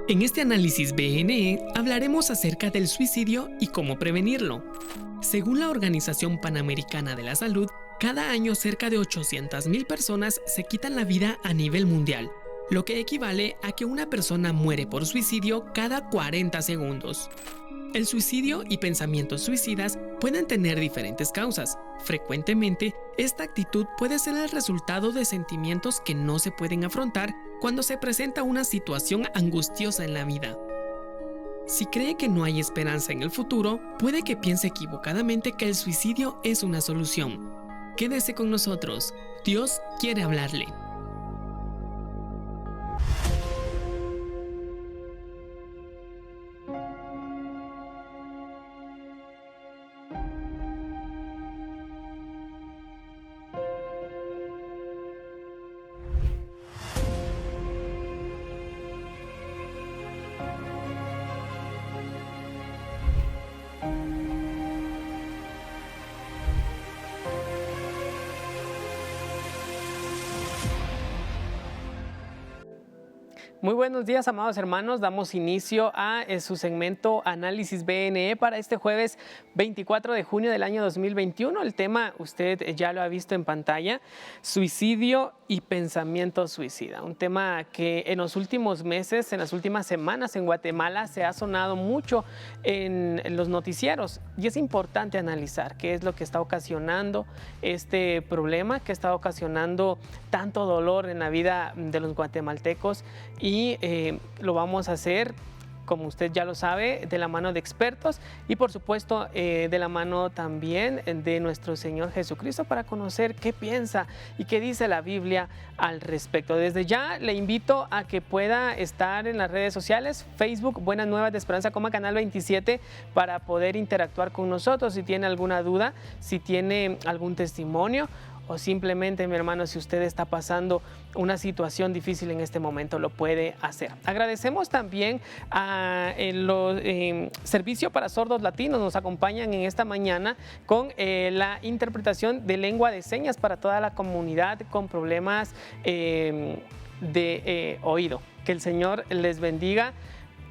En este análisis BNE hablaremos acerca del suicidio y cómo prevenirlo. Según la Organización Panamericana de la Salud, cada año cerca de 800,000 personas se quitan la vida a nivel mundial, lo que equivale a que una persona muere por suicidio cada 40 segundos. El suicidio y pensamientos suicidas pueden tener diferentes causas. Frecuentemente, esta actitud puede ser el resultado de sentimientos que no se pueden afrontar cuando se presenta una situación angustiosa en la vida. Si cree que no hay esperanza en el futuro, puede que piense equivocadamente que el suicidio es una solución. Quédese con nosotros. Dios quiere hablarle. Muy buenos días, amados hermanos. Damos inicio a su segmento Análisis BNE para este jueves 24 de junio del año 2021. El tema, usted ya lo ha visto en pantalla, suicidio y pensamiento suicida. Un tema que en los últimos meses, en las últimas semanas en Guatemala se ha sonado mucho en los noticieros. Y es importante analizar qué es lo que está ocasionando este problema, que está ocasionando tanto dolor en la vida de los guatemaltecos. Y lo vamos a hacer, como usted ya lo sabe, de la mano de expertos y por supuesto de la mano también de nuestro Señor Jesucristo para conocer qué piensa y qué dice la Biblia al respecto. Desde ya le invito a que pueda estar en las redes sociales, Facebook, Buenas Nuevas de Esperanza Coma, Canal 27, para poder interactuar con nosotros. Si tiene alguna duda, si tiene algún testimonio, o simplemente, mi hermano, si usted está pasando una situación difícil en este momento, lo puede hacer. Agradecemos también a los Servicio para Sordos Latinos. Nos acompañan en esta mañana con la interpretación de lengua de señas para toda la comunidad con problemas de oído. Que el Señor les bendiga.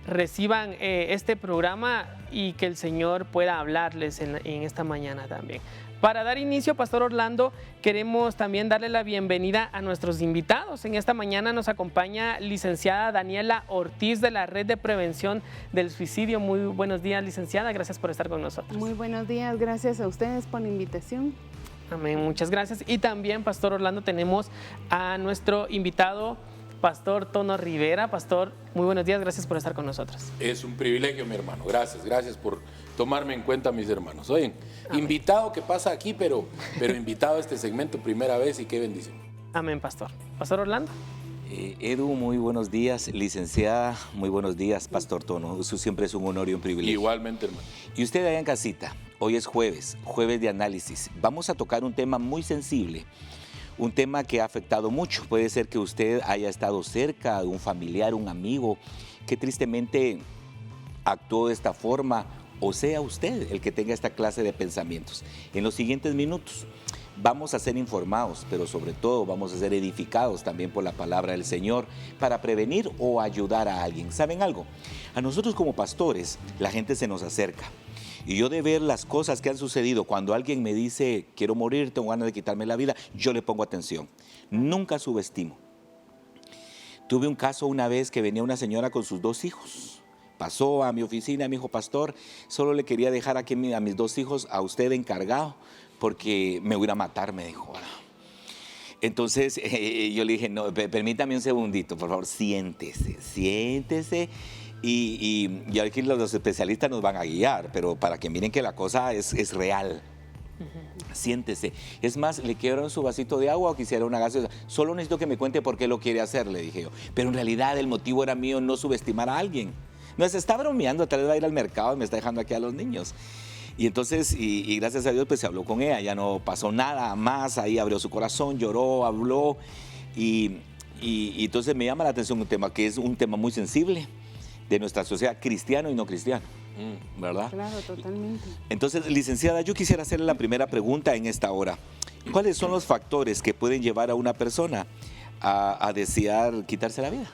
Reciban este programa y que el Señor pueda hablarles en esta mañana también. Para dar inicio, Pastor Orlando, queremos también darle la bienvenida a nuestros invitados. En esta mañana nos acompaña licenciada Daniela Ortiz de la Red de Prevención del Suicidio. Muy buenos días, licenciada. Gracias por estar con nosotros. Muy buenos días. Gracias a ustedes por la invitación. Amén. Muchas gracias. Y también, Pastor Orlando, tenemos a nuestro invitado, Pastor Tono Rivera. Pastor, muy buenos días, gracias por estar con nosotros. Es un privilegio, mi hermano. Gracias por tomarme en cuenta, mis hermanos. Oye, invitado que pasa aquí, pero invitado a este segmento primera vez y qué bendición. Amén, Pastor. Pastor Orlando. Edu, muy buenos días. Licenciada, muy buenos días, Pastor Tono. Eso siempre es un honor y un privilegio. Igualmente, hermano. Y usted allá en casita, hoy es jueves de análisis. Vamos a tocar un tema muy sensible. Un tema que ha afectado mucho. Puede ser que usted haya estado cerca de un familiar, un amigo, que tristemente actuó de esta forma, o sea usted el que tenga esta clase de pensamientos. En los siguientes minutos vamos a ser informados, pero sobre todo vamos a ser edificados también por la palabra del Señor para prevenir o ayudar a alguien. ¿Saben algo? A nosotros como pastores, la gente se nos acerca. Y yo de ver las cosas que han sucedido, cuando alguien me dice, quiero morir, tengo ganas de quitarme la vida, yo le pongo atención. Nunca subestimo. Tuve un caso una vez que venía una señora con sus 2 hijos. Pasó a mi oficina, me dijo, pastor, solo le quería dejar aquí a mis 2 hijos, a usted encargado, porque me voy a matar, me dijo. Entonces yo le dije, no, permítame un segundito, por favor, siéntese. Y aquí los especialistas nos van a guiar, pero para que miren que la cosa es real. Siéntese. Es más, ¿le quiero su vasito de agua o quisiera una gaseosa? Solo necesito que me cuente por qué lo quiere hacer, le dije yo. Pero en realidad el motivo era mío, no subestimar a alguien. No, se está bromeando, tal vez va a ir al mercado y me está dejando aquí a los niños. Y entonces, y gracias a Dios, pues se habló con ella, ya no pasó nada más, ahí abrió su corazón, lloró, habló. Y entonces me llama la atención un tema que es un tema muy sensible de nuestra sociedad, cristiano y no cristiano, ¿verdad? Claro, totalmente. Entonces, licenciada, yo quisiera hacerle la primera pregunta en esta hora. ¿Cuáles son los factores que pueden llevar a una persona a desear quitarse la vida?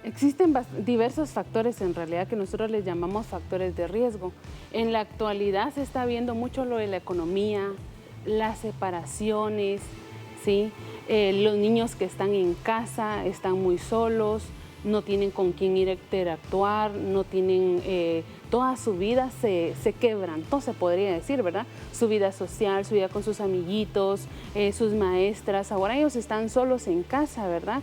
Existen diversos factores en realidad que nosotros les llamamos factores de riesgo. En la actualidad se está viendo mucho lo de la economía, las separaciones, ¿sí? Los niños que están en casa están muy solos, no tienen con quién ir a interactuar, no tienen, toda su vida se quebrantó, se podría decir, ¿verdad? Su vida social, su vida con sus amiguitos, sus maestras, ahora ellos están solos en casa, ¿verdad?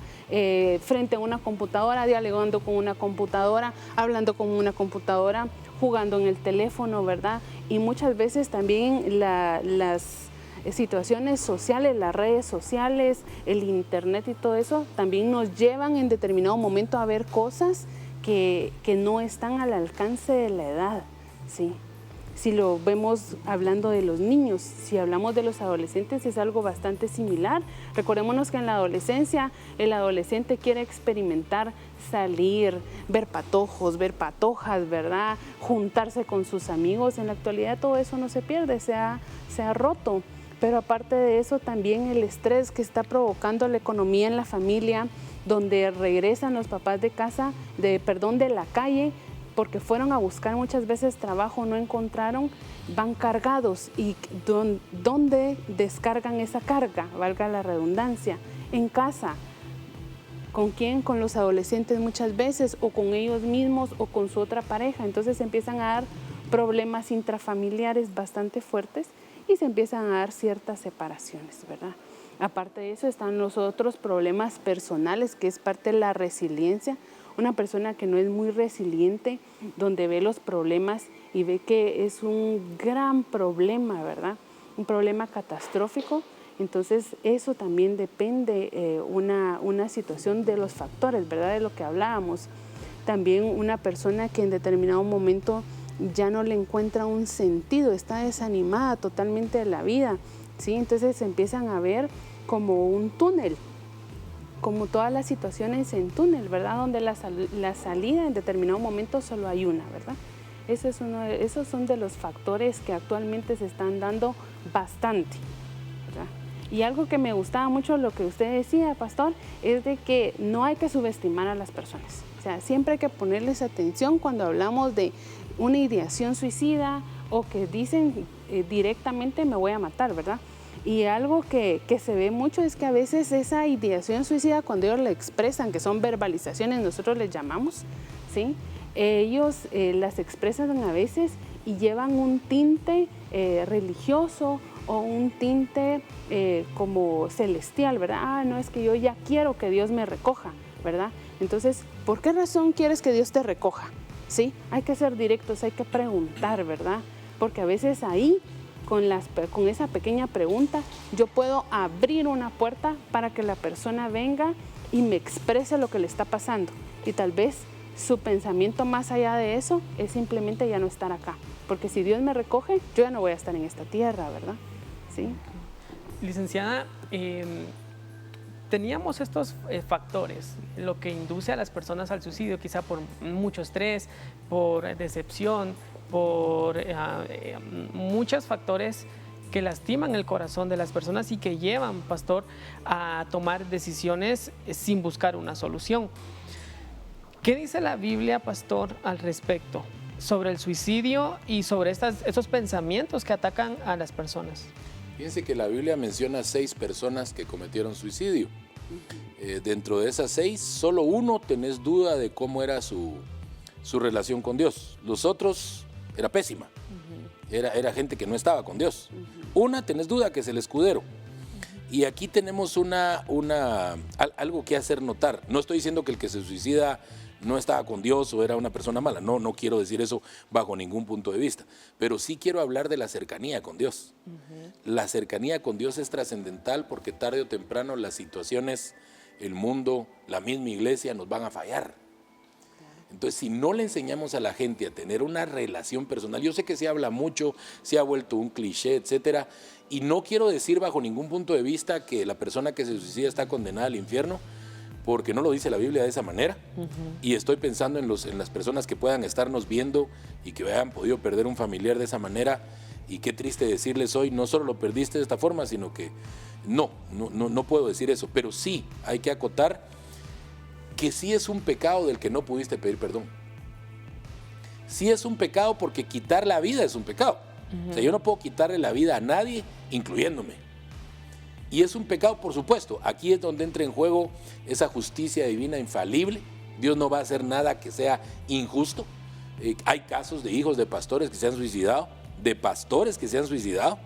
Frente a una computadora, dialogando con una computadora, hablando con una computadora, jugando en el teléfono, ¿verdad? Y muchas veces también las situaciones sociales, las redes sociales, el internet y todo eso, también nos llevan en determinado momento a ver cosas que no están al alcance de la edad, ¿sí? Si lo vemos hablando de los niños, si hablamos de los adolescentes es algo bastante similar. Recordémonos que en la adolescencia el adolescente quiere experimentar, salir, ver patojos, ver patojas, ¿verdad? Juntarse con sus amigos. En la actualidad todo eso no se pierde, se ha roto. Pero aparte de eso también el estrés que está provocando la economía en la familia, donde regresan los papás de casa, de la calle, porque fueron a buscar muchas veces trabajo, no encontraron, van cargados. ¿Y dónde descargan esa carga? Valga la redundancia, en casa. ¿Con quién? Con los adolescentes muchas veces, o con ellos mismos, o con su otra pareja. Entonces empiezan a dar problemas intrafamiliares bastante fuertes y se empiezan a dar ciertas separaciones, ¿verdad? Aparte de eso están los otros problemas personales, que es parte de la resiliencia. Una persona que no es muy resiliente, donde ve los problemas y ve que es un gran problema, ¿verdad? Un problema catastrófico. Entonces eso también depende una situación de los factores, ¿verdad? De lo que hablábamos. También una persona que en determinado momento ya no le encuentra un sentido, está desanimada totalmente de la vida, ¿sí? Entonces se empiezan a ver como un túnel, como todas las situaciones en túnel, ¿verdad? Donde la salida en determinado momento solo hay una, ¿verdad? Esos son de los factores que actualmente se están dando bastante, ¿verdad? Y algo que me gustaba mucho lo que usted decía, pastor, es de que no hay que subestimar a las personas. O sea, siempre hay que ponerles atención cuando hablamos de una ideación suicida o que dicen directamente me voy a matar, ¿verdad? Y algo que se ve mucho es que a veces esa ideación suicida, cuando ellos la expresan, que son verbalizaciones, nosotros les llamamos, ¿sí? Ellos las expresan a veces y llevan un tinte religioso o un tinte como celestial, ¿verdad? Ah, no, es que yo ya quiero que Dios me recoja, ¿verdad? Entonces, ¿por qué razón quieres que Dios te recoja? ¿Sí? Hay que ser directos, hay que preguntar, ¿verdad? Porque a veces ahí, con esa pequeña pregunta, yo puedo abrir una puerta para que la persona venga y me exprese lo que le está pasando. Y tal vez su pensamiento más allá de eso es simplemente ya no estar acá. Porque si Dios me recoge, yo ya no voy a estar en esta tierra, ¿verdad? ¿Sí? Licenciada, teníamos estos factores, lo que induce a las personas al suicidio, quizá por mucho estrés, por decepción, por muchos factores que lastiman el corazón de las personas y que llevan, pastor, a tomar decisiones sin buscar una solución. ¿Qué dice la Biblia, pastor, al respecto sobre el suicidio y sobre esos pensamientos que atacan a las personas? Fíjense que la Biblia menciona 6 personas que cometieron suicidio. Dentro de esas 6, solo uno tenés duda de cómo era su relación con Dios. Los otros era pésima. Era gente que no estaba con Dios. Una tenés duda, que es el escudero. Y aquí tenemos algo que hacer notar. No estoy diciendo que el que se suicida no estaba con Dios o era una persona mala. No quiero decir eso bajo ningún punto de vista. Pero sí quiero hablar de la cercanía con Dios. La cercanía con Dios es trascendental porque tarde o temprano las situaciones, el mundo, la misma iglesia nos van a fallar. Entonces, si no le enseñamos a la gente a tener una relación personal, yo sé que se habla mucho, se ha vuelto un cliché, etcétera, y no quiero decir bajo ningún punto de vista que la persona que se suicida está condenada al infierno, porque no lo dice la Biblia de esa manera, y estoy pensando en las personas que puedan estarnos viendo y que hayan podido perder un familiar de esa manera, y qué triste decirles hoy, no solo lo perdiste de esta forma, sino que no puedo decir eso, pero sí hay que acotar que sí es un pecado del que no pudiste pedir perdón. Sí es un pecado porque quitar la vida es un pecado. O sea, yo no puedo quitarle la vida a nadie, incluyéndome. Y es un pecado, por supuesto. Aquí es donde entra en juego esa justicia divina infalible. Dios no va a hacer nada que sea injusto. Hay casos de hijos de pastores que se han suicidado, de pastores que se han suicidado.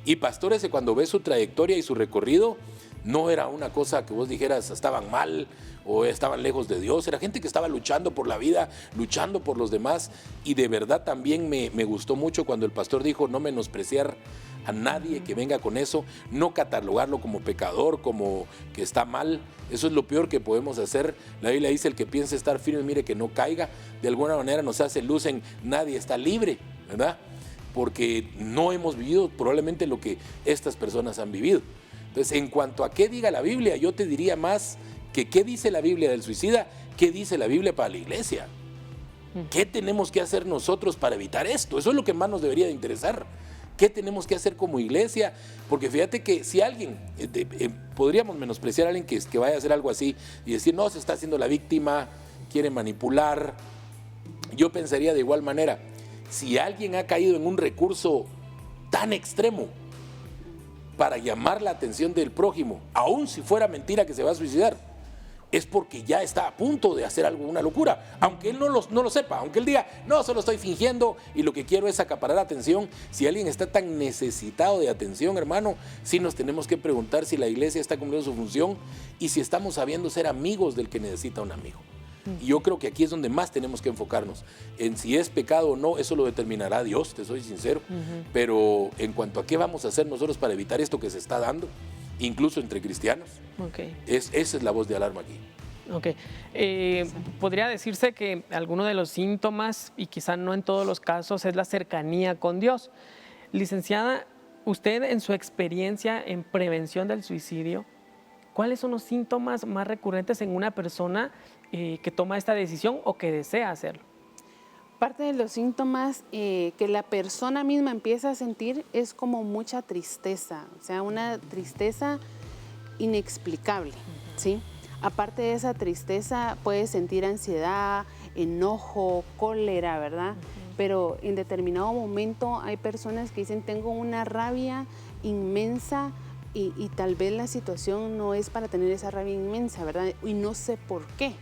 Y pastores que cuando ves su trayectoria y su recorrido, no era una cosa que vos dijeras estaban mal o estaban lejos de Dios. Era gente que estaba luchando por la vida, luchando por los demás. Y de verdad también me gustó mucho cuando el pastor dijo no menospreciar a nadie que venga con eso, no catalogarlo como pecador, como que está mal. Eso es lo peor que podemos hacer. La Biblia dice: el que piense estar firme, mire que no caiga. De alguna manera nos hace luz en nadie está libre, ¿verdad? Porque no hemos vivido probablemente lo que estas personas han vivido. Entonces, en cuanto a qué diga la Biblia, yo te diría más que qué dice la Biblia del suicida, qué dice la Biblia para la iglesia. ¿Qué tenemos que hacer nosotros para evitar esto? Eso es lo que más nos debería de interesar. ¿Qué tenemos que hacer como iglesia? Porque fíjate que si alguien, podríamos menospreciar a alguien que vaya a hacer algo así y decir, no, se está haciendo la víctima, quiere manipular. Yo pensaría de igual manera, si alguien ha caído en un recurso tan extremo para llamar la atención del prójimo, aun si fuera mentira que se va a suicidar, es porque ya está a punto de hacer algo, una locura, aunque él no lo sepa, aunque él diga, no, solo estoy fingiendo y lo que quiero es acaparar atención. Si alguien está tan necesitado de atención, hermano, sí nos tenemos que preguntar si la iglesia está cumpliendo su función y si estamos sabiendo ser amigos del que necesita un amigo. Y yo creo que aquí es donde más tenemos que enfocarnos. En si es pecado o no, eso lo determinará Dios, te soy sincero. Pero en cuanto a qué vamos a hacer nosotros para evitar esto que se está dando, incluso entre cristianos, esa es la voz de alarma aquí. Podría decirse que alguno de los síntomas, y quizá no en todos los casos, es la cercanía con Dios. Licenciada, usted en su experiencia en prevención del suicidio, ¿cuáles son los síntomas más recurrentes en una persona que toma esta decisión o que desea hacerlo? Parte de los síntomas que la persona misma empieza a sentir es como mucha tristeza, o sea, una tristeza inexplicable, ¿sí? Aparte de esa tristeza, puede sentir ansiedad, enojo, cólera, ¿verdad? Pero en determinado momento hay personas que dicen, tengo una rabia inmensa y tal vez la situación no es para tener esa rabia inmensa, ¿verdad? Y no sé por qué,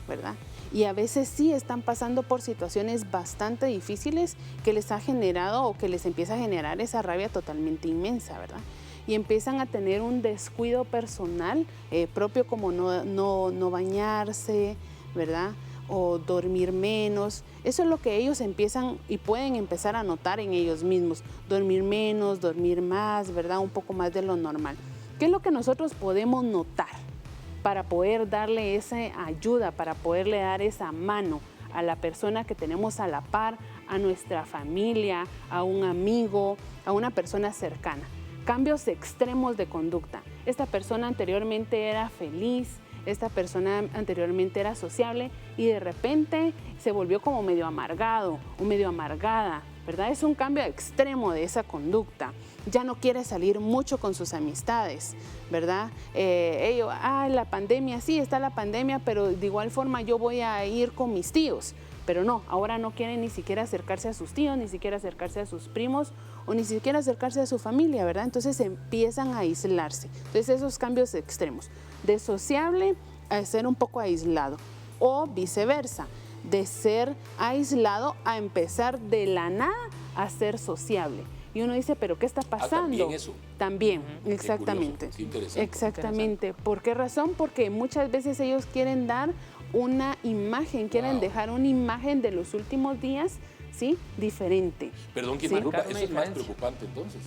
¿verdad? Y a veces sí están pasando por situaciones bastante difíciles que les ha generado o que les empieza a generar esa rabia totalmente inmensa, ¿verdad? Y empiezan a tener un descuido personal propio, como no bañarse, ¿verdad? O dormir menos. Eso es lo que ellos empiezan y pueden empezar a notar en ellos mismos. Dormir menos, dormir más, ¿verdad? Un poco más de lo normal. ¿Qué es lo que nosotros podemos notar para poder darle esa ayuda, para poderle dar esa mano a la persona que tenemos a la par, a nuestra familia, a un amigo, a una persona cercana? Cambios extremos de conducta. Esta persona anteriormente era feliz, esta persona anteriormente era sociable y de repente se volvió como medio amargado o medio amargada, ¿verdad? Es un cambio extremo de esa conducta. Ya no quiere salir mucho con sus amistades, ¿verdad? La pandemia, sí, está la pandemia, pero de igual forma yo voy a ir con mis tíos. Pero no, ahora no quieren ni siquiera acercarse a sus tíos, ni siquiera acercarse a sus primos o ni siquiera acercarse a su familia, ¿verdad? Entonces empiezan a aislarse. Entonces esos cambios extremos, de sociable a ser un poco aislado o viceversa, de ser aislado a empezar de la nada a ser sociable. Y uno dice, ¿pero qué está pasando? También eso. También, exactamente. Qué interesante. Exactamente. ¿Por qué razón? Porque muchas veces ellos quieren dar una imagen, quieren dejar una imagen de los últimos días, ¿sí? Diferente. Perdón que me interrumpa, eso es más preocupante entonces.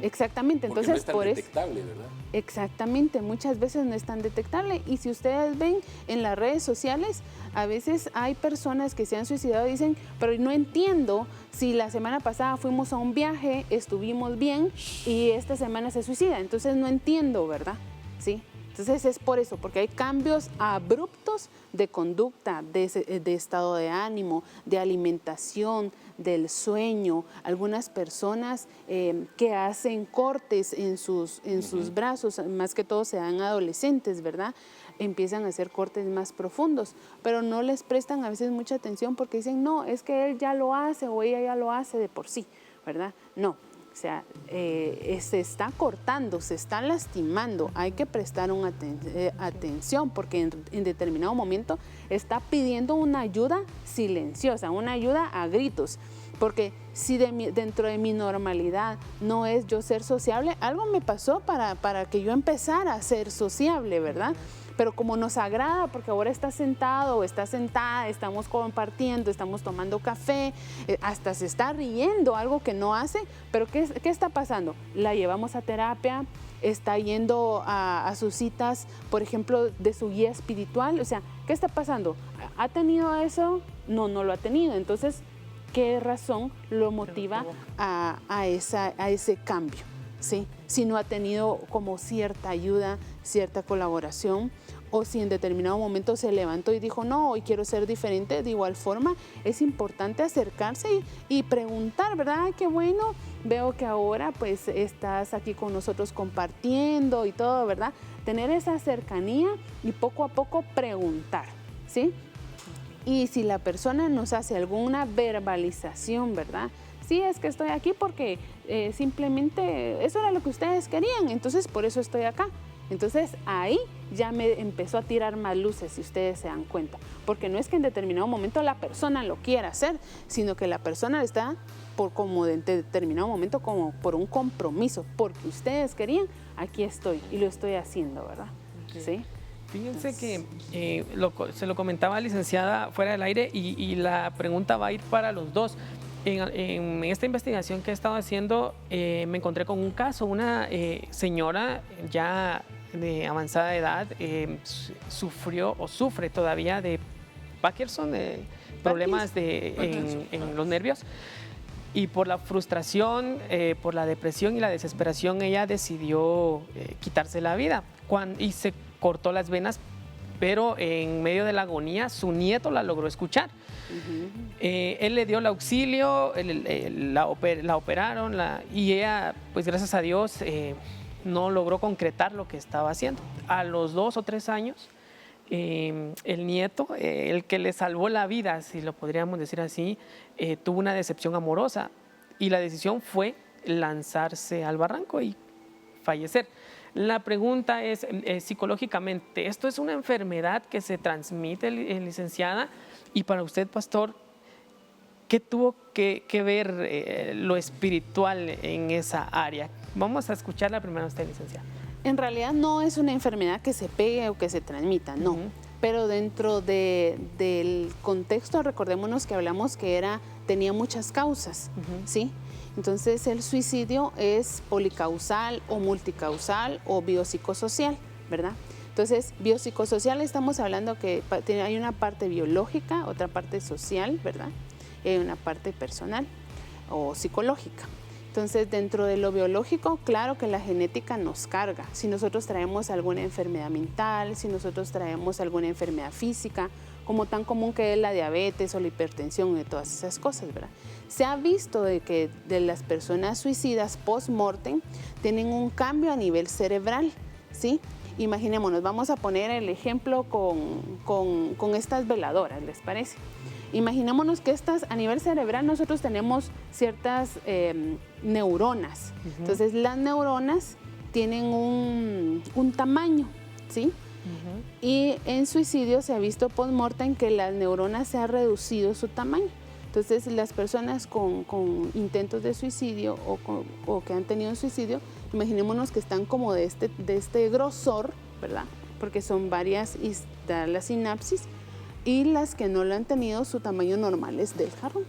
Exactamente, porque entonces no es tan detectable, ¿verdad? Exactamente, muchas veces no es tan detectable. Y si ustedes ven en las redes sociales, a veces hay personas que se han suicidado y dicen, pero no entiendo si la semana pasada fuimos a un viaje, estuvimos bien y esta semana se suicida. Entonces no entiendo, ¿verdad? ¿Sí? Entonces es por eso, porque hay cambios abruptos de conducta, de estado de ánimo, de alimentación, del sueño. Algunas personas que hacen cortes en sus brazos, más que todo se dan adolescentes, ¿verdad? empiezan a hacer cortes más profundos, pero no les prestan a veces mucha atención porque dicen, no, es que él ya lo hace o ella ya lo hace de por sí, ¿verdad? No, o sea, se está cortando, se está lastimando, hay que prestar una atención porque en determinado momento está pidiendo una ayuda silenciosa, una ayuda a gritos. Porque si dentro de mi normalidad no es yo ser sociable, algo me pasó para que yo empezara a ser sociable, ¿verdad? Pero como nos agrada, porque ahora está sentado o está sentada, estamos compartiendo, estamos tomando café, hasta se está riendo, algo que no hace, pero ¿qué está pasando? La llevamos a terapia, está yendo a sus citas, por ejemplo, de su guía espiritual, o sea, ¿qué está pasando? ¿Ha tenido eso? No, no lo ha tenido, entonces, ¿qué razón lo motiva a ese cambio? ¿Sí? Si no ha tenido como cierta ayuda, cierta colaboración, o si en determinado momento se levantó y dijo, no, hoy quiero ser diferente, de igual forma es importante acercarse y preguntar, ¿verdad? Qué bueno, veo que ahora pues estás aquí con nosotros compartiendo y todo, ¿verdad? Tener esa cercanía y poco a poco preguntar, ¿sí? Y si la persona nos hace alguna verbalización, ¿verdad? Sí, es que estoy aquí porque simplemente eso era lo que ustedes querían, entonces por eso estoy acá. Entonces ahí ya me empezó a tirar más luces, si ustedes se dan cuenta. Porque no es que en determinado momento la persona lo quiera hacer, sino que la persona está como en determinado momento como por un compromiso. Porque ustedes querían, aquí estoy y lo estoy haciendo, ¿verdad? Okay. ¿Sí? Fíjense que se lo comentaba licenciada fuera del aire y la pregunta va a ir para los dos. En esta investigación que he estado haciendo me encontré con un caso, una señora ya de avanzada edad sufrió o sufre todavía de Parkinson, problemas en los nervios. Y por la frustración, por la depresión y la desesperación, ella decidió quitarse la vida y se cortó las venas, pero en medio de la agonía su nieto la logró escuchar. Él le dio el auxilio, la operaron y ella, pues gracias a Dios, no logró concretar lo que estaba haciendo. A los 2 o 3 años, el nieto, el que le salvó la vida, si lo podríamos decir así, tuvo una decepción amorosa y la decisión fue lanzarse al barranco y fallecer. La pregunta es, psicológicamente, ¿esto es una enfermedad que se transmite, licenciada? Y para usted, pastor, ¿qué tuvo que ver lo espiritual en esa área? Vamos a escucharla primero a usted, licenciada. En realidad no es una enfermedad que se pegue o que se transmita, no. Pero dentro del contexto, recordémonos que hablamos que tenía muchas causas, ¿sí? Entonces el suicidio es policausal o multicausal o biopsicosocial, ¿verdad? Entonces, biopsicosocial estamos hablando que hay una parte biológica, otra parte social, ¿verdad? Y hay una parte personal o psicológica. Entonces, dentro de lo biológico, claro que la genética nos carga. Si nosotros traemos alguna enfermedad mental, si nosotros traemos alguna enfermedad física, como tan común que es la diabetes o la hipertensión y todas esas cosas, ¿verdad? Se ha visto de que de las personas suicidas post-mortem tienen un cambio a nivel cerebral, ¿sí? Imaginémonos, vamos a poner el ejemplo con estas veladoras, ¿les parece? Imaginémonos que a nivel cerebral nosotros tenemos ciertas neuronas. Entonces las neuronas tienen un tamaño, ¿sí? Y en suicidio se ha visto post-mortem que las neuronas se ha reducido su tamaño. Entonces las personas con intentos de suicidio o que han tenido un suicidio, imaginémonos que están como de este grosor, ¿verdad? Porque son varias, y está la sinapsis, y las que no lo han tenido, su tamaño normal es del jarrón,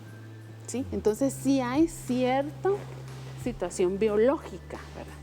¿sí? Entonces sí hay cierta situación biológica, ¿verdad?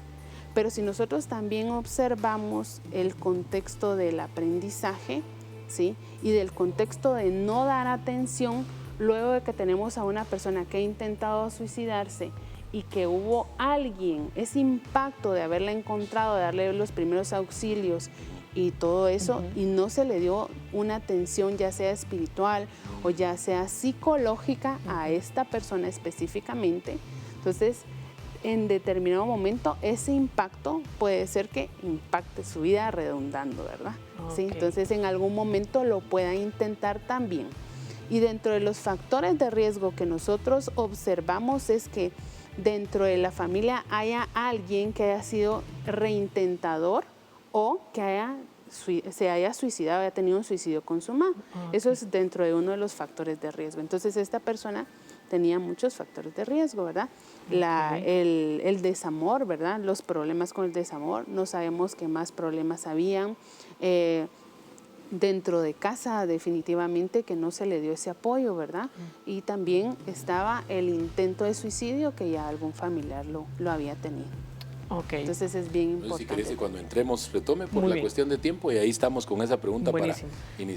Pero si nosotros también observamos el contexto del aprendizaje, ¿sí? Y del contexto de no dar atención, luego de que tenemos a una persona que ha intentado suicidarse y que hubo alguien, ese impacto de haberla encontrado, de darle los primeros auxilios y todo eso, y no se le dio una atención ya sea espiritual o ya sea psicológica a esta persona específicamente, entonces en determinado momento ese impacto puede ser que impacte su vida redundando, ¿verdad? ¿Sí? Entonces en algún momento lo pueda intentar también. Y dentro de los factores de riesgo que nosotros observamos es que dentro de la familia haya alguien que haya sido reintentador o que se haya suicidado, haya tenido un suicidio consumado. Eso es dentro de uno de los factores de riesgo. Entonces esta persona tenía muchos factores de riesgo, ¿verdad? El desamor, ¿verdad? Los problemas con el desamor, no sabemos qué más problemas habían. Dentro de casa definitivamente que no se le dio ese apoyo, ¿verdad? Y también estaba el intento de suicidio que ya algún familiar lo había tenido. Entonces es bien importante. Si querés que cuando entremos retome por la cuestión de tiempo y ahí estamos con esa pregunta para iniciar.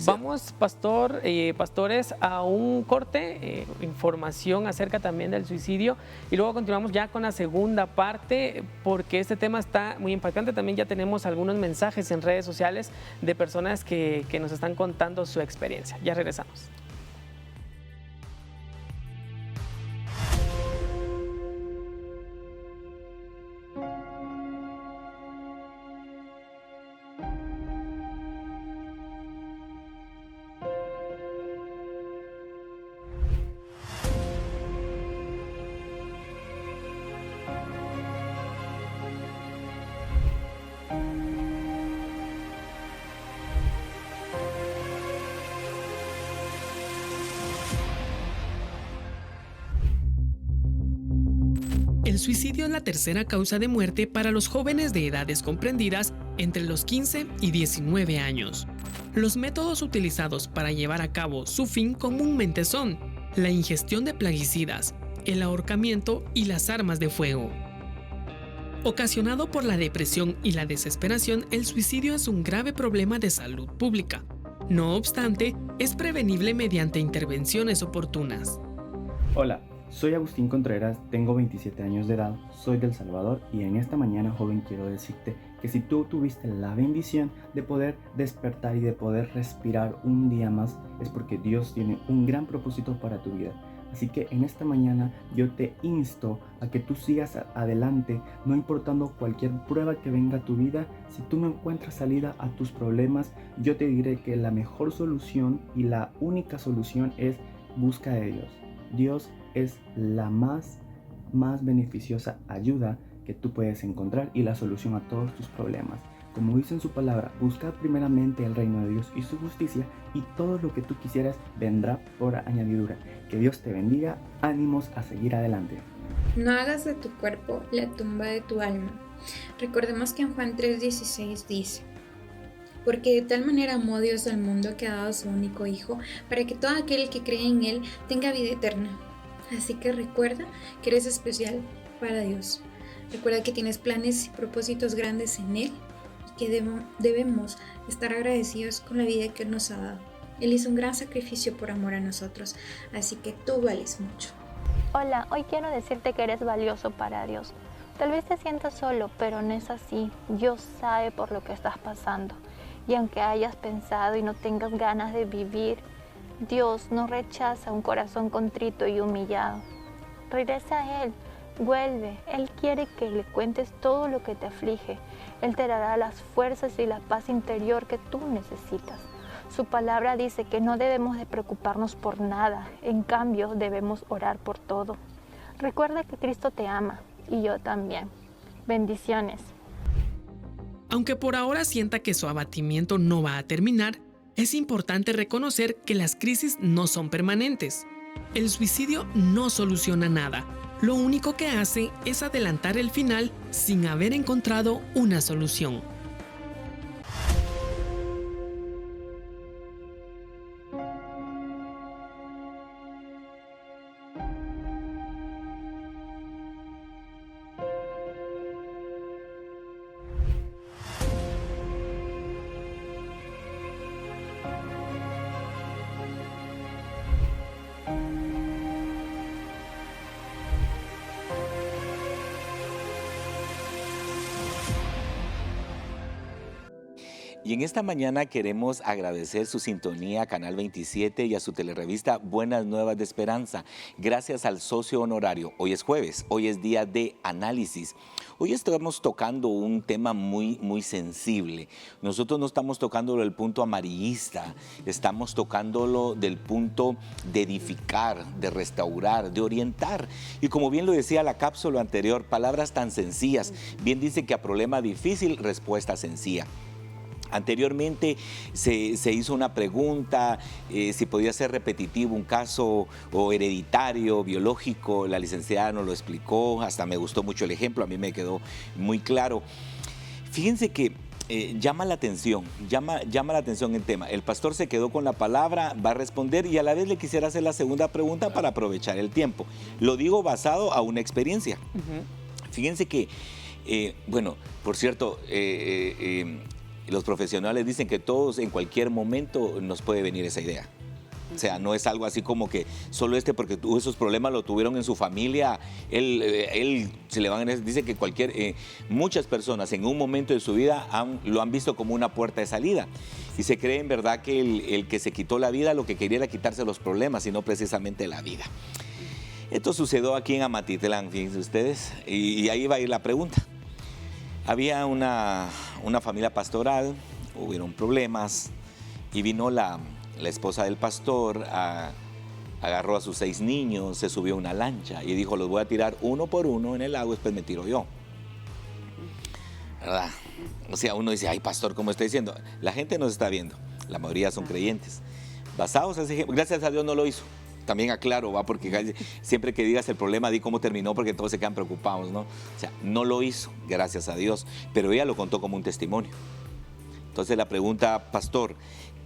Vamos, pastores, a un corte, información acerca también del suicidio y luego continuamos ya con la segunda parte porque este tema está muy impactante. También ya tenemos algunos mensajes en redes sociales de personas que nos están contando su experiencia. Ya regresamos. El suicidio es la tercera causa de muerte para los jóvenes de edades comprendidas entre los 15 y 19 años. Los métodos utilizados para llevar a cabo su fin comúnmente son la ingestión de plaguicidas, el ahorcamiento y las armas de fuego. Ocasionado por la depresión y la desesperación, el suicidio es un grave problema de salud pública. No obstante, es prevenible mediante intervenciones oportunas. Hola. Soy Agustín Contreras, tengo 27 años de edad, soy de El Salvador y en esta mañana, joven, quiero decirte que si tú tuviste la bendición de poder despertar y de poder respirar un día más, es porque Dios tiene un gran propósito para tu vida. Así que en esta mañana yo te insto a que tú sigas adelante, no importando cualquier prueba que venga a tu vida. Si tú no encuentras salida a tus problemas, yo te diré que la mejor solución y la única solución es busca de Dios. Dios es la más beneficiosa ayuda que tú puedes encontrar y la solución a todos tus problemas. Como dice en su palabra, buscad primeramente el reino de Dios y su justicia y todo lo que tú quisieras vendrá por añadidura. Que Dios te bendiga, ánimos a seguir adelante. No hagas de tu cuerpo la tumba de tu alma. Recordemos que en Juan 3:16 dice: porque de tal manera amó Dios al mundo que ha dado a su único Hijo, para que todo aquel que cree en Él tenga vida eterna. Así que recuerda que eres especial para Dios. Recuerda que tienes planes y propósitos grandes en Él y que debemos estar agradecidos con la vida que Él nos ha dado. Él hizo un gran sacrificio por amor a nosotros, así que tú vales mucho. Hola, hoy quiero decirte que eres valioso para Dios. Tal vez te sientas solo, pero no es así. Dios sabe por lo que estás pasando. Y aunque hayas pensado y no tengas ganas de vivir, Dios no rechaza un corazón contrito y humillado. Regresa a Él, vuelve. Él quiere que le cuentes todo lo que te aflige. Él te dará las fuerzas y la paz interior que tú necesitas. Su palabra dice que no debemos de preocuparnos por nada. En cambio, debemos orar por todo. Recuerda que Cristo te ama y yo también. Bendiciones. Aunque por ahora sienta que su abatimiento no va a terminar, es importante reconocer que las crisis no son permanentes. El suicidio no soluciona nada. Lo único que hace es adelantar el final sin haber encontrado una solución. Y en esta mañana queremos agradecer su sintonía a Canal 27 y a su telerevista Buenas Nuevas de Esperanza. Gracias al socio honorario. Hoy es jueves, hoy es día de análisis. Hoy estamos tocando un tema muy sensible. Nosotros no estamos tocándolo del punto amarillista, estamos tocándolo del punto de edificar, de restaurar, de orientar. Y como bien lo decía la cápsula anterior, palabras tan sencillas. Bien dice que a problema difícil, respuesta sencilla. Anteriormente se hizo una pregunta, si podía ser repetitivo un caso o hereditario, biológico. La licenciada nos lo explicó, hasta me gustó mucho el ejemplo, a mí me quedó muy claro. Fíjense que llama la atención el tema. El pastor se quedó con la palabra, va a responder y a la vez le quisiera hacer la segunda pregunta para aprovechar el tiempo. Lo digo basado a una experiencia. Fíjense que, bueno, por cierto, los profesionales dicen que todos en cualquier momento nos puede venir esa idea. O sea, no es algo así como que solo porque tuvo esos problemas, lo tuvieron en su familia, él se le van a decir. Dice que muchas personas en un momento de su vida lo han visto como una puerta de salida. Y se cree en verdad que el que se quitó la vida lo que quería era quitarse los problemas y no precisamente la vida. Esto sucedió aquí en Amatitlán, fíjense ustedes, y ahí va a ir la pregunta. Había una familia pastoral, hubieron problemas y vino la esposa del pastor, agarró a sus 6 niños, se subió a una lancha y dijo, los voy a tirar uno por uno en el lago, después me tiro yo. ¿Verdad? O sea, uno dice, ay pastor, ¿cómo está diciendo? La gente nos está viendo, la mayoría son creyentes. Basados en ese ejemplo, gracias a Dios no lo hizo. También aclaro, ¿va? Porque siempre que digas el problema, di cómo terminó, porque todos se quedan preocupados, ¿no? O sea, no lo hizo, gracias a Dios, pero ella lo contó como un testimonio. Entonces la pregunta, pastor,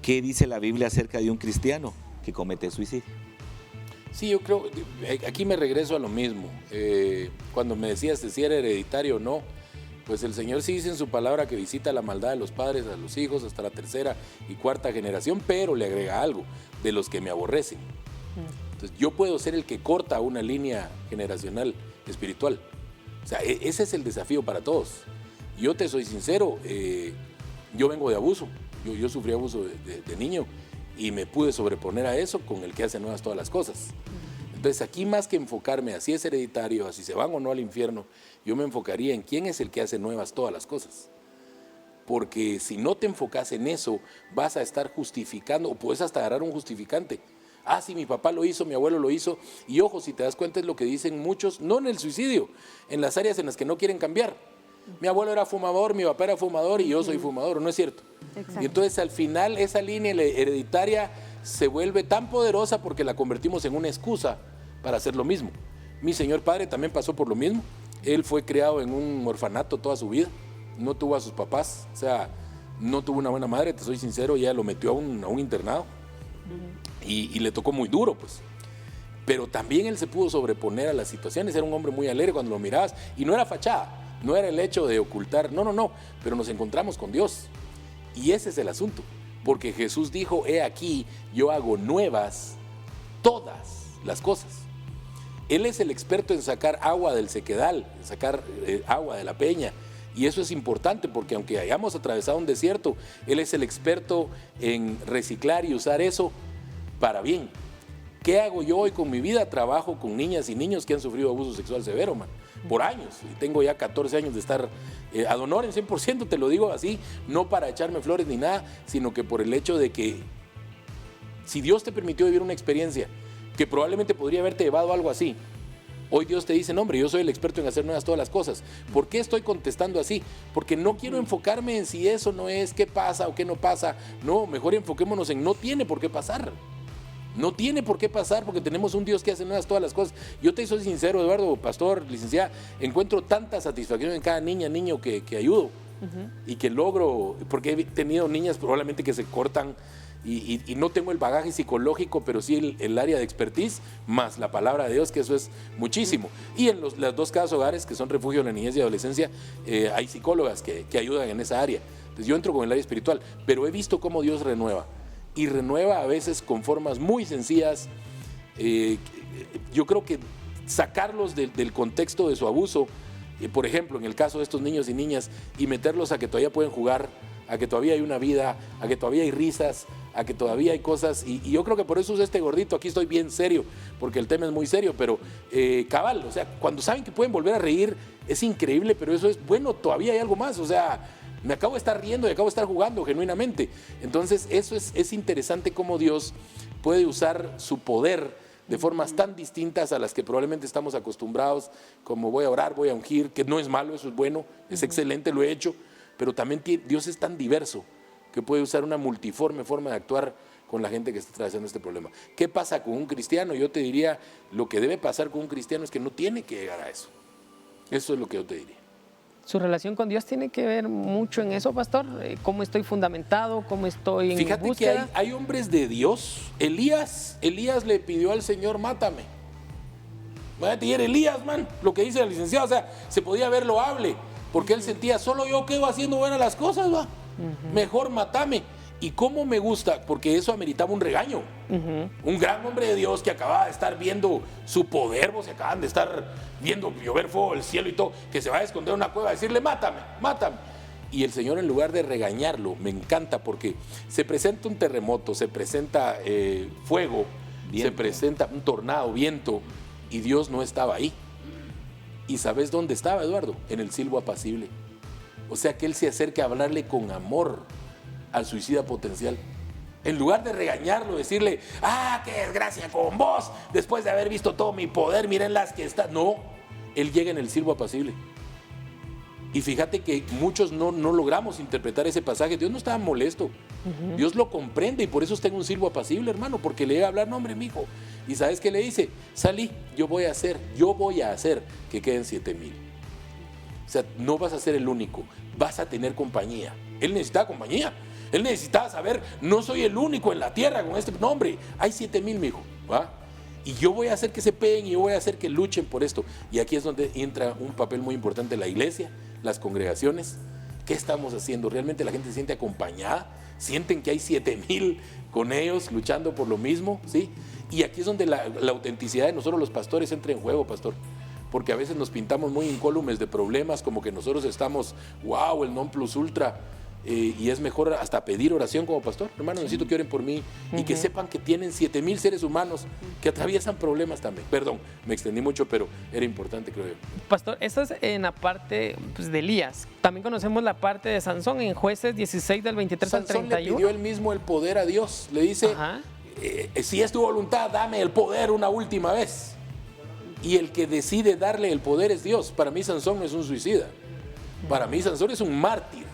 ¿qué dice la Biblia acerca de un cristiano que comete suicidio? Sí, yo creo, aquí me regreso a lo mismo. Cuando me decías si era hereditario o no, pues el Señor sí dice en su palabra que visita la maldad de los padres a los hijos hasta la 3ª y 4ª generación, pero le agrega algo, de los que me aborrecen. Entonces yo puedo ser el que corta una línea generacional espiritual. O sea, ese es el desafío para todos. Yo te soy sincero, yo vengo de abuso. Yo sufrí abuso de niño y me pude sobreponer a eso con el que hace nuevas todas las cosas. Entonces aquí más que enfocarme a si es hereditario, a si se van o no al infierno, yo me enfocaría en quién es el que hace nuevas todas las cosas. Porque si no te enfocas en eso, vas a estar justificando, o puedes hasta agarrar un justificante. Ah, sí, mi papá lo hizo, mi abuelo lo hizo. Y ojo, si te das cuenta es lo que dicen muchos, no en el suicidio, en las áreas en las que no quieren cambiar. Mi abuelo era fumador, mi papá era fumador y yo soy fumador, ¿no es cierto? Exacto. Y entonces al final esa línea hereditaria se vuelve tan poderosa porque la convertimos en una excusa para hacer lo mismo. Mi señor padre también pasó por lo mismo. Él fue criado en un orfanato toda su vida, no tuvo a sus papás, o sea, no tuvo una buena madre, te soy sincero, ella lo metió a un internado. Y le tocó muy duro, pues. Pero también él se pudo sobreponer a las situaciones. Era un hombre muy alegre cuando lo mirabas. Y no era fachada, no era el hecho de ocultar. No. Pero nos encontramos con Dios. Y ese es el asunto. Porque Jesús dijo, he aquí, yo hago nuevas todas las cosas. Él es el experto en sacar agua del sequedal, en sacar agua de la peña. Y eso es importante porque aunque hayamos atravesado un desierto, Él es el experto en reciclar y usar eso para bien. ¿Qué hago yo hoy con mi vida? Trabajo con niñas y niños que han sufrido abuso sexual severo, man, por años. Y tengo ya 14 años de estar ad honorem 100%, te lo digo así, no para echarme flores ni nada, sino que por el hecho de que si Dios te permitió vivir una experiencia que probablemente podría haberte llevado a algo así, hoy Dios te dice, no hombre, yo soy el experto en hacer nuevas todas las cosas. ¿Por qué estoy contestando así? Porque no quiero enfocarme en si eso no es, qué pasa o qué no pasa. No, mejor enfoquémonos en no tiene por qué pasar. No tiene por qué pasar porque tenemos un Dios que hace nuevas todas las cosas. Yo te soy sincero, Eduardo, pastor, licenciada, encuentro tanta satisfacción en cada niña, niño que ayudo y que logro, porque he tenido niñas probablemente que se cortan y no tengo el bagaje psicológico, pero sí el área de expertise, más la palabra de Dios, que eso es muchísimo. Y en los 2 casas hogares, que son refugio de la niñez y adolescencia, hay psicólogas que ayudan en esa área. Entonces yo entro con el área espiritual, pero he visto cómo Dios renueva. Y renueva a veces con formas muy sencillas. Yo creo que sacarlos del contexto de su abuso, por ejemplo, en el caso de estos niños y niñas, y meterlos a que todavía pueden jugar a que todavía hay una vida, a que todavía hay risas, a que todavía hay cosas. Y yo creo que por eso es este gordito. Aquí estoy bien serio, porque el tema es muy serio, pero cabal, o sea, cuando saben que pueden volver a reír, es increíble, pero eso es bueno, todavía hay algo más. O sea, me acabo de estar riendo y acabo de estar jugando genuinamente. Entonces, eso es interesante cómo Dios puede usar su poder de formas tan distintas a las que probablemente estamos acostumbrados, como voy a orar, voy a ungir, que no es malo, eso es bueno, es excelente, lo he hecho, pero también Dios es tan diverso que puede usar una multiforme forma de actuar con la gente que está atravesando este problema. ¿Qué pasa con un cristiano? Yo te diría, lo que debe pasar con un cristiano es que no tiene que llegar a eso. Eso es lo que yo te diría. ¿Su relación con Dios tiene que ver mucho en eso, pastor? ¿Cómo estoy fundamentado? ¿Cómo estoy en Fíjate búsqueda? que hay hombres de Dios. Elías le pidió al Señor, mátame. Y era Elías, man, lo que dice el licenciado, o sea, se podía ver loable, porque él sentía, solo yo quedo haciendo buenas las cosas, va. Mejor mátame. Y cómo me gusta, porque eso ameritaba un regaño. Un gran hombre de Dios que acababa de estar viendo su poder, vos, se acaban de estar viendo llover fuego del cielo y todo, que se va a esconder en una cueva a decirle, mátame, mátame. Y el Señor, en lugar de regañarlo, me encanta, porque se presenta un terremoto, se presenta fuego, viento. Se presenta un tornado, viento, y Dios no estaba ahí. ¿Y sabes dónde estaba, Eduardo? En el silbo apacible. O sea que Él se acerca a hablarle con amor al suicida potencial. En lugar de regañarlo, decirle, qué desgracia con vos, después de haber visto todo mi poder, miren las que está. No, Él llega en el silbo apacible. Y fíjate que muchos no logramos interpretar ese pasaje. Dios no estaba molesto. Dios lo comprende y por eso está en un silbo apacible, hermano, porque le llega a hablar, no, hombre, mijo. ¿Y sabes qué le dice? Salí, yo voy a hacer que queden 7,000. O sea, no vas a ser el único, vas a tener compañía. Él necesitaba compañía. Él necesitaba saber, no soy el único en la tierra con este nombre. Hay 7,000, mijo, ¿va? Y yo voy a hacer que se peguen y yo voy a hacer que luchen por esto. Y aquí es donde entra un papel muy importante la iglesia, las congregaciones. ¿Qué estamos haciendo? ¿Realmente la gente se siente acompañada? ¿Sienten que hay 7,000 con ellos luchando por lo mismo? ¿Sí? Y aquí es donde la autenticidad de nosotros los pastores entra en juego, pastor. Porque a veces nos pintamos muy incólumes de problemas, como que nosotros estamos, wow, el non plus ultra. Y es mejor hasta pedir oración como pastor. Hermano, necesito que oren por mí y que sepan que tienen 7,000 seres humanos que atraviesan problemas también. Perdón, me extendí mucho, pero era importante, creo yo. Pastor, eso es en la parte de Elías. También conocemos la parte de Sansón en Jueces 16 del 23 al 31. Sansón le pidió él mismo el poder a Dios. Le dice, si es tu voluntad, dame el poder una última vez. Y el que decide darle el poder es Dios. Para mí Sansón no es un suicida. Para mí Sansón es un mártir.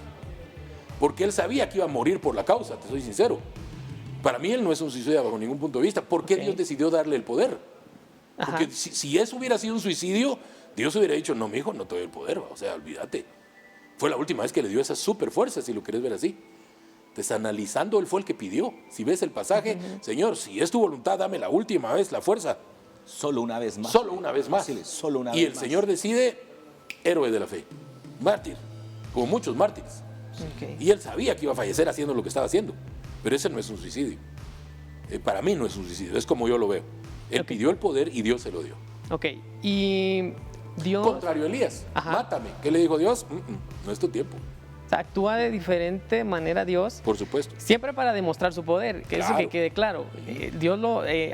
Porque él sabía que iba a morir por la causa, te soy sincero. Para mí él no es un suicida bajo ningún punto de vista. ¿Por qué Dios decidió darle el poder? Porque si eso hubiera sido un suicidio, Dios hubiera dicho, no, mijo, no te doy el poder. O sea, olvídate. Fue la última vez que le dio esa super fuerza, si lo querés ver así. Desanalizando, él fue el que pidió. Si ves el pasaje, Señor, si es tu voluntad, dame la última vez la fuerza. Solo una vez más. Solo una vez más. Solo una vez y el más. Señor decide, héroe de la fe, mártir, como muchos mártires. Y él sabía que iba a fallecer haciendo lo que estaba haciendo, pero ese no es un suicidio. Para mí no es un suicidio, es como yo lo veo. Él pidió el poder y Dios se lo dio. Ok, y Dios... Contrario a Elías, mátame. ¿Qué le dijo Dios? No es tu tiempo. Actúa de diferente manera Dios. Por supuesto. Siempre para demostrar su poder, que eso que quede claro. Dios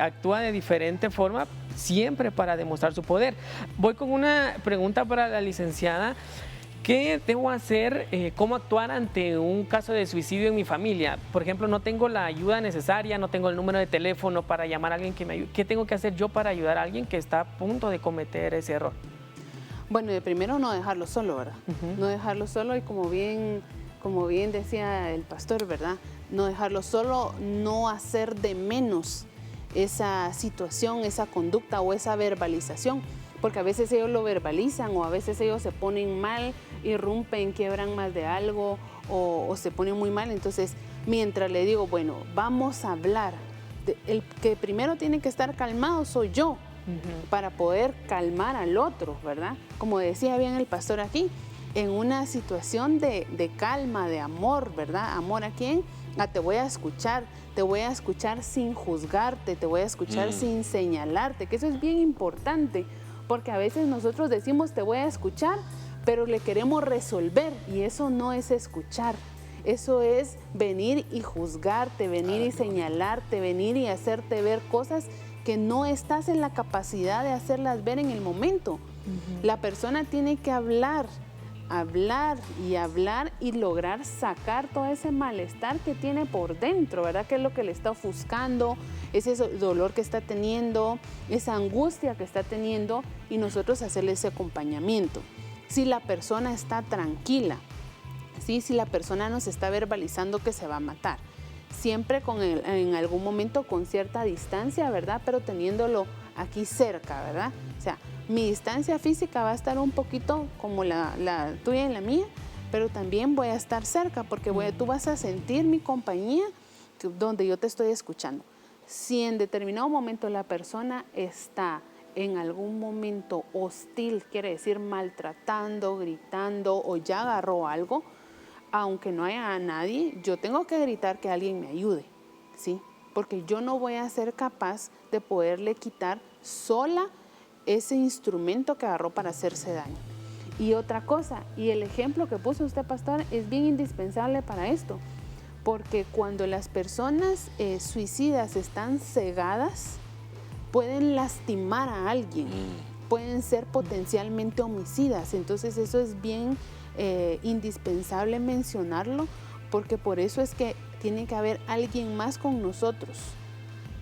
actúa de diferente forma, siempre para demostrar su poder. Voy con una pregunta para la licenciada. ¿Qué debo hacer? ¿Cómo actuar ante un caso de suicidio en mi familia? Por ejemplo, no tengo la ayuda necesaria, no tengo el número de teléfono para llamar a alguien que me ayude. ¿Qué tengo que hacer yo para ayudar a alguien que está a punto de cometer ese error? Bueno, de primero no dejarlo solo, ¿verdad? No dejarlo solo y como bien decía el pastor, ¿verdad? No dejarlo solo, no hacer de menos esa situación, esa conducta o esa verbalización, porque a veces ellos lo verbalizan o a veces ellos se ponen mal, irrumpen, quiebran más de algo o se ponen muy mal. Entonces, mientras le digo, bueno, vamos a hablar, el que primero tiene que estar calmado soy yo, para poder calmar al otro, ¿verdad? Como decía bien el pastor aquí, en una situación de calma, de amor, ¿verdad? ¿Amor a quién? Te voy a escuchar sin juzgarte, te voy a escuchar sin señalarte, que eso es bien importante, porque a veces nosotros decimos te voy a escuchar, pero le queremos resolver y eso no es escuchar. Eso es venir y juzgarte, venir y señalarte, venir y hacerte ver cosas que no estás en la capacidad de hacerlas ver en el momento. La persona tiene que hablar y lograr sacar todo ese malestar que tiene por dentro, ¿verdad? Que es lo que le está ofuscando, ese dolor que está teniendo, esa angustia que está teniendo, y nosotros hacerle ese acompañamiento. Si la persona está tranquila, ¿sí? Si la persona nos está verbalizando que se va a matar, siempre en algún momento con cierta distancia, ¿verdad? Pero teniéndolo aquí cerca, ¿verdad? O sea, mi distancia física va a estar un poquito como la tuya y la mía, pero también voy a estar cerca porque tú vas a sentir mi compañía donde yo te estoy escuchando. Si en determinado momento la persona está en algún momento hostil, quiere decir maltratando, gritando o ya agarró algo, aunque no haya a nadie, yo tengo que gritar que alguien me ayude, ¿sí? Porque yo no voy a ser capaz de poderle quitar sola ese instrumento que agarró para hacerse daño. Y otra cosa, y el ejemplo que puso usted, pastor, es bien indispensable para esto, porque cuando las personas suicidas están cegadas, pueden lastimar a alguien, pueden ser potencialmente homicidas. Entonces eso es bien indispensable mencionarlo, porque por eso es que tiene que haber alguien más con nosotros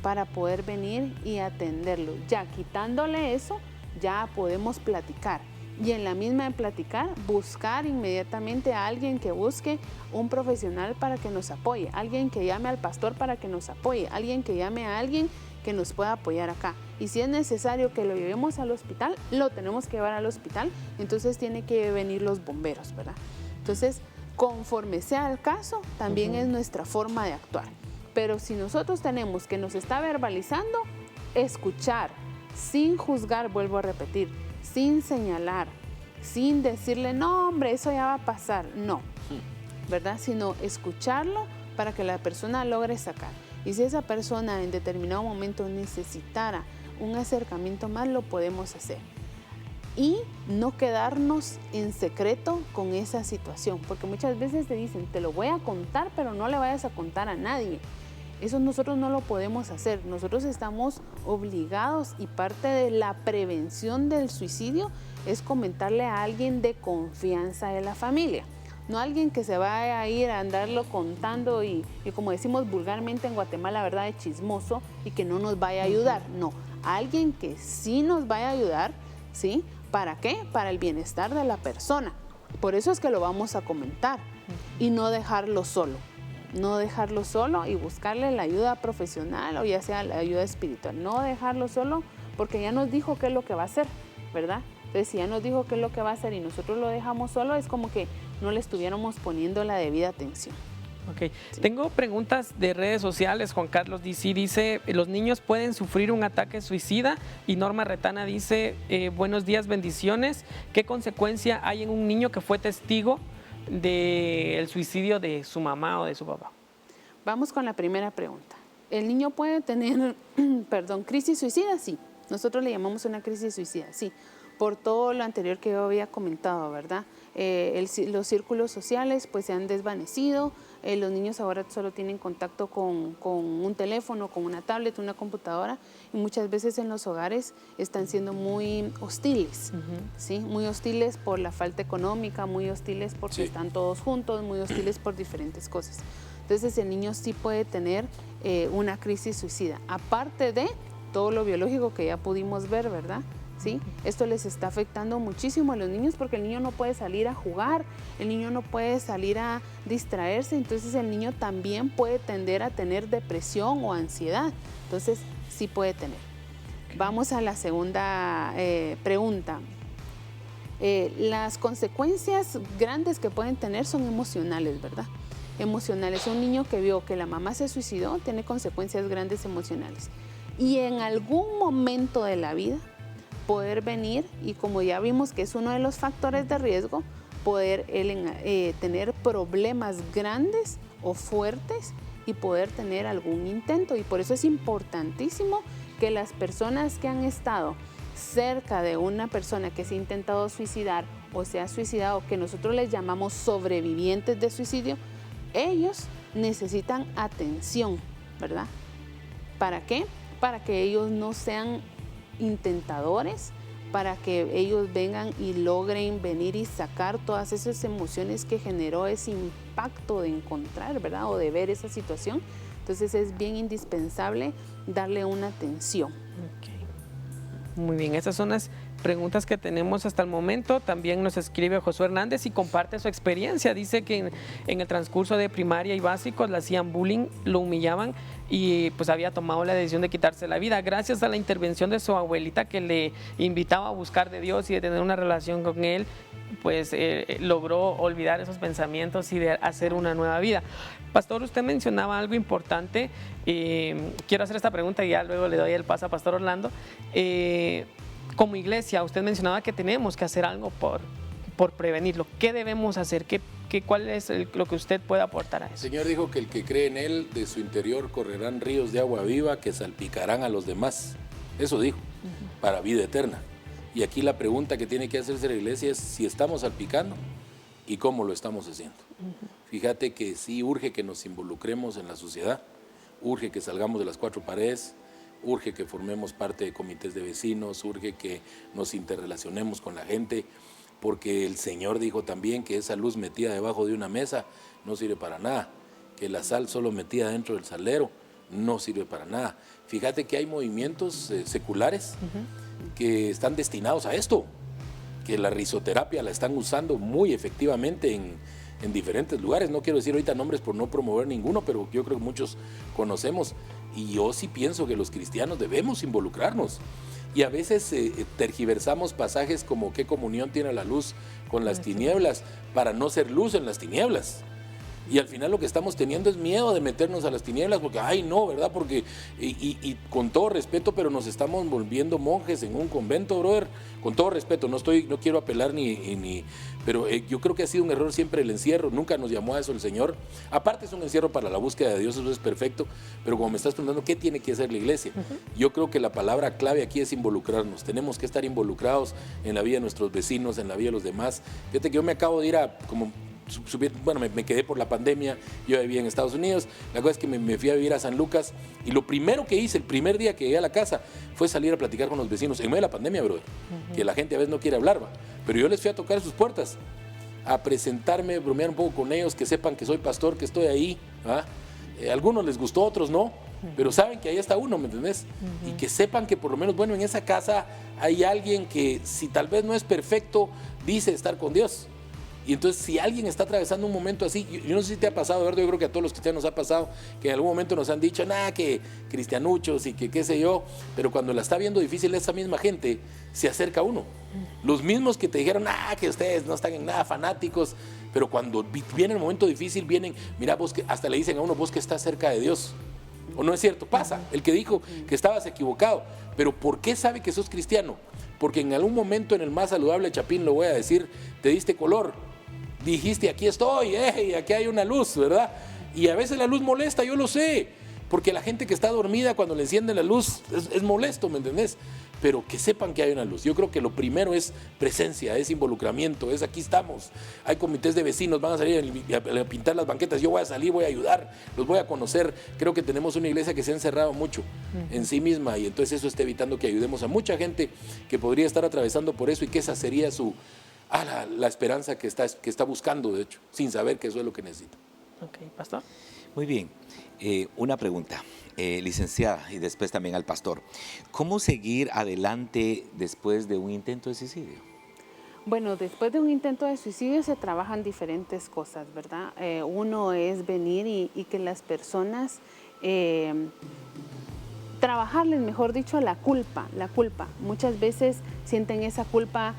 para poder venir y atenderlo. Ya quitándole eso, ya podemos platicar. Y en la misma de platicar, buscar inmediatamente a alguien que busque un profesional para que nos apoye, alguien que llame al pastor para que nos apoye, alguien que llame a alguien que nos pueda apoyar acá. Y si es necesario que lo llevemos al hospital, lo tenemos que llevar al hospital, entonces tiene que venir los bomberos, ¿verdad? Entonces, conforme sea el caso, también es nuestra forma de actuar. Pero si nosotros tenemos que nos está verbalizando, escuchar, sin juzgar, vuelvo a repetir, sin señalar, sin decirle, no hombre, eso ya va a pasar, no, ¿verdad? Sino escucharlo para que la persona logre sacar. Y si esa persona en determinado momento necesitara un acercamiento más, lo podemos hacer. Y no quedarnos en secreto con esa situación, porque muchas veces te dicen, te lo voy a contar, pero no le vayas a contar a nadie. Eso nosotros no lo podemos hacer. Nosotros estamos obligados, y parte de la prevención del suicidio es comentarle a alguien de confianza de la familia. No alguien que se vaya a ir a andarlo contando y como decimos vulgarmente en Guatemala, ¿verdad?, de chismoso, y que no nos vaya a ayudar. No, alguien que sí nos vaya a ayudar, ¿sí? ¿Para qué? Para el bienestar de la persona. Por eso es que lo vamos a comentar y no dejarlo solo. No dejarlo solo y buscarle la ayuda profesional o ya sea la ayuda espiritual. No dejarlo solo porque ya nos dijo qué es lo que va a hacer, ¿verdad? Entonces, si ya nos dijo qué es lo que va a hacer y nosotros lo dejamos solo, es como que no le estuviéramos poniendo la debida atención. Ok, sí. Tengo preguntas de redes sociales. Juan Carlos DC dice, los niños pueden sufrir un ataque suicida, y Norma Retana dice, buenos días, bendiciones. ¿Qué consecuencia hay en un niño que fue testigo del suicidio de su mamá o de su papá? Vamos con la primera pregunta. ¿El niño puede tener, crisis suicida? Sí. Nosotros le llamamos una crisis suicida, sí. Por todo lo anterior que yo había comentado, ¿verdad? Los círculos sociales pues se han desvanecido, los niños ahora solo tienen contacto con un teléfono, con una tablet, una computadora, y muchas veces en los hogares están siendo muy hostiles, ¿sí? Muy hostiles por la falta económica, muy hostiles porque están todos juntos, muy hostiles por diferentes cosas. Entonces el niño sí puede tener una crisis suicida, aparte de todo lo biológico que ya pudimos ver, ¿verdad? ¿Sí? Esto les está afectando muchísimo a los niños porque el niño no puede salir a jugar, el niño no puede salir a distraerse, entonces el niño también puede tender a tener depresión o ansiedad, entonces sí puede tener. Vamos a la segunda pregunta. Las consecuencias grandes que pueden tener son emocionales, ¿verdad? Emocionales. Un niño que vio que la mamá se suicidó tiene consecuencias grandes emocionales. Y en algún momento de la vida poder venir, y como ya vimos que es uno de los factores de riesgo, poder tener problemas grandes o fuertes y poder tener algún intento. Y por eso es importantísimo que las personas que han estado cerca de una persona que se ha intentado suicidar o se ha suicidado, que nosotros les llamamos sobrevivientes de suicidio, ellos necesitan atención, ¿verdad? ¿Para qué? Para que ellos no sean intentadores, para que ellos vengan y logren venir y sacar todas esas emociones que generó ese impacto de encontrar, ¿verdad? O de ver esa situación. Entonces es bien indispensable darle una atención. Okay. Muy bien, esas son las preguntas que tenemos hasta el momento. También nos escribe Josué Hernández y comparte su experiencia. Dice que en el transcurso de primaria y básicos le hacían bullying, lo humillaban y pues había tomado la decisión de quitarse la vida. Gracias a la intervención de su abuelita, que le invitaba a buscar de Dios y de tener una relación con Él, pues logró olvidar esos pensamientos y de hacer una nueva vida. Pastor, usted mencionaba algo importante. Quiero hacer esta pregunta y ya luego le doy el paso a Pastor Orlando. Como iglesia, usted mencionaba que tenemos que hacer algo por prevenirlo. ¿Qué debemos hacer? ¿Cuál es lo que usted puede aportar a eso? El Señor dijo que el que cree en Él, de su interior correrán ríos de agua viva que salpicarán a los demás. Eso dijo, para vida eterna. Y aquí la pregunta que tiene que hacerse la iglesia es si estamos salpicando y cómo lo estamos haciendo. Fíjate que sí urge que nos involucremos en la sociedad, urge que salgamos de las cuatro paredes, urge que formemos parte de comités de vecinos, urge que nos interrelacionemos con la gente, porque el Señor dijo también que esa luz metida debajo de una mesa no sirve para nada, que la sal solo metida dentro del salero no sirve para nada. Fíjate que hay movimientos seculares que están destinados a esto, que la risoterapia la están usando muy efectivamente en diferentes lugares. No quiero decir ahorita nombres por no promover ninguno, pero yo creo que muchos conocemos. Y yo sí pienso que los cristianos debemos involucrarnos. Y a veces tergiversamos pasajes como qué comunión tiene la luz con las tinieblas para no ser luz en las tinieblas. Y al final lo que estamos teniendo es miedo de meternos a las tinieblas porque, ay no, ¿verdad? Porque, y con todo respeto, pero nos estamos volviendo monjes en un convento, brother. Con todo respeto, no quiero apelar pero yo creo que ha sido un error siempre el encierro. Nunca nos llamó a eso el Señor. Aparte es un encierro para la búsqueda de Dios, eso es perfecto. Pero como me estás preguntando, ¿qué tiene que hacer la iglesia? Yo creo que la palabra clave aquí es involucrarnos. Tenemos que estar involucrados en la vida de nuestros vecinos, en la vida de los demás. Fíjate que yo me acabo de ir me quedé por la pandemia, yo vivía en Estados Unidos, la cosa es que me fui a vivir a San Lucas y lo primero que hice, el primer día que llegué a la casa, fue salir a platicar con los vecinos, en medio de la pandemia, brother, que la gente a veces no quiere hablar, pero yo les fui a tocar sus puertas, a presentarme, bromear un poco con ellos, que sepan que soy pastor, que estoy ahí, algunos les gustó, otros no, pero saben que ahí está uno, ¿me entendés? Y que sepan que por lo menos, en esa casa hay alguien que si tal vez no es perfecto, dice estar con Dios. Y entonces, si alguien está atravesando un momento así, yo no sé si te ha pasado, Eduardo, yo creo que a todos los cristianos nos ha pasado, que en algún momento nos han dicho, que cristianuchos y que qué sé yo, pero cuando la está viendo difícil, esa misma gente se acerca a uno. Los mismos que te dijeron, que ustedes no están en nada fanáticos, pero cuando viene el momento difícil, vienen, mira, vos que, hasta le dicen a uno, vos que estás cerca de Dios. ¿O no es cierto? Pasa, el que dijo que estabas equivocado, pero ¿por qué sabe que sos cristiano? Porque en algún momento, en el más saludable Chapín, lo voy a decir, te diste color. Dijiste, aquí estoy, y aquí hay una luz, ¿verdad? Y a veces la luz molesta, yo lo sé, porque la gente que está dormida cuando le encienden la luz es molesto, ¿me entendés? Pero que sepan que hay una luz. Yo creo que lo primero es presencia, es involucramiento, es aquí estamos. Hay comités de vecinos, van a salir a pintar las banquetas, yo voy a salir, voy a ayudar, los voy a conocer. Creo que tenemos una iglesia que se ha encerrado mucho en sí misma y entonces eso está evitando que ayudemos a mucha gente que podría estar atravesando por eso y que esa sería la esperanza que está buscando, de hecho, sin saber que eso es lo que necesita. Ok, pastor. Muy bien. Una pregunta, licenciada, y después también al pastor. ¿Cómo seguir adelante después de un intento de suicidio? Bueno, después de un intento de suicidio se trabajan diferentes cosas, ¿verdad? Uno es venir y que las personas, trabajarles, mejor dicho, la culpa. Muchas veces sienten esa culpa,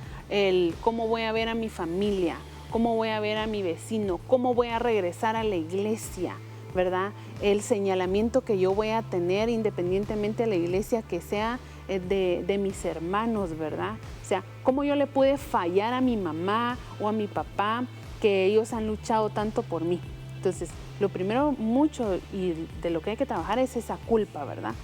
cómo voy a ver a mi familia, cómo voy a ver a mi vecino, cómo voy a regresar a la iglesia, ¿verdad? El señalamiento que yo voy a tener independientemente de la iglesia que sea de mis hermanos, ¿verdad? O sea, cómo yo le pude fallar a mi mamá o a mi papá que ellos han luchado tanto por mí. Entonces, lo primero mucho y de lo que hay que trabajar es esa culpa, ¿verdad?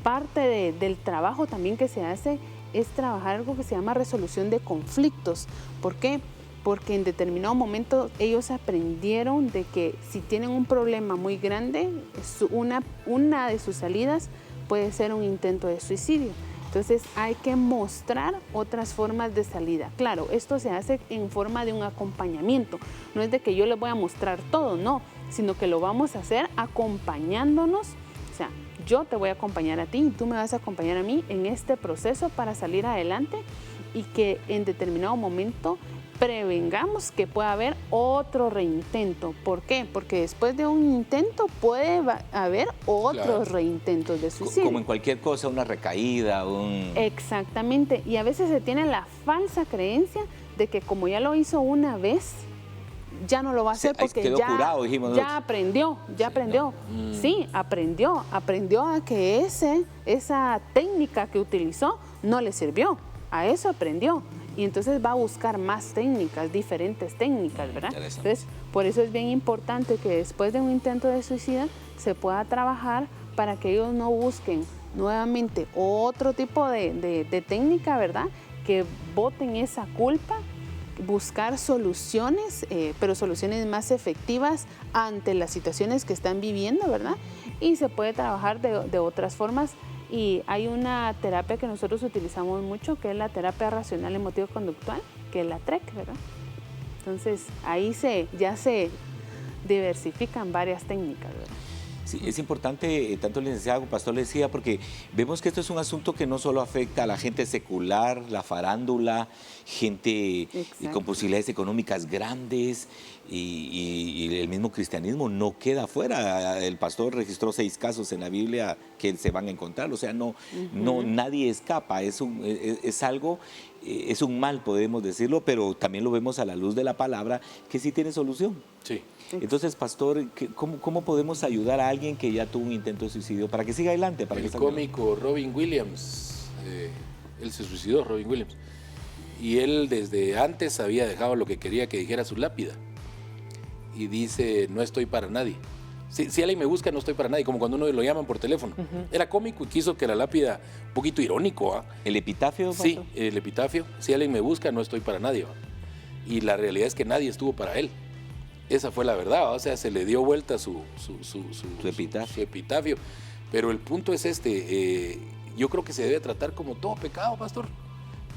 Parte del trabajo también que se hace es trabajar algo que se llama resolución de conflictos. ¿Por qué? porque en determinado momento ellos aprendieron de que si tienen un problema muy grande, una de sus salidas puede ser un intento de suicidio. Entonces hay que mostrar otras formas de salida. Claro, esto se hace en forma de un acompañamiento. No es de que yo les voy a mostrar todo, no, sino que lo vamos a hacer acompañándonos. O sea, yo te voy a acompañar a ti y tú me vas a acompañar a mí en este proceso para salir adelante y que en determinado momento prevengamos que pueda haber otro reintento. ¿Por qué? Porque después de un intento puede haber otros reintentos de suicidio. Como en cualquier cosa, una recaída, Exactamente. Y a veces se tiene la falsa creencia de que como ya lo hizo una vez, ya no lo va a hacer porque quedó curado, dijimos ya aprendió. Sí, aprendió a que esa técnica que utilizó no le sirvió. A eso aprendió. Y entonces va a buscar más técnicas, diferentes técnicas, ¿verdad? Entonces, por eso es bien importante que después de un intento de suicidio se pueda trabajar para que ellos no busquen nuevamente otro tipo de técnica, ¿verdad? Que boten esa culpa, buscar soluciones, pero soluciones más efectivas ante las situaciones que están viviendo, ¿verdad? Y se puede trabajar de otras formas. Y hay una terapia que nosotros utilizamos mucho, que es la terapia racional emotivo-conductual, que es la TREC, ¿verdad? Entonces, ahí ya se diversifican varias técnicas, ¿verdad? Sí, es importante, tanto el licenciado como pastor le decía, porque vemos que esto es un asunto que no solo afecta a la gente secular, la farándula, gente con posibilidades económicas grandes y el mismo cristianismo no queda fuera. El pastor registró 6 casos en la Biblia que se van a encontrar, o sea, nadie escapa, es algo, es un mal, podemos decirlo, pero también lo vemos a la luz de la palabra que sí tiene solución. Sí. Entonces, pastor, ¿cómo podemos ayudar a alguien que ya tuvo un intento de suicidio para que siga adelante? El cómico Robin Williams, él se suicidó, Robin Williams, y él desde antes había dejado lo que quería que dijera su lápida, y dice, no estoy para nadie. Si alguien me busca, no estoy para nadie, como cuando uno lo llaman por teléfono. Era cómico y quiso que la lápida, un poquito irónico, ¿ah? ¿El epitafio, pastor? Sí, el epitafio, si alguien me busca, no estoy para nadie, ¿ah? Y la realidad es que nadie estuvo para él. Esa fue la verdad, o sea, se le dio vuelta su epitafio. Pero el punto es yo creo que se debe tratar como todo pecado, pastor.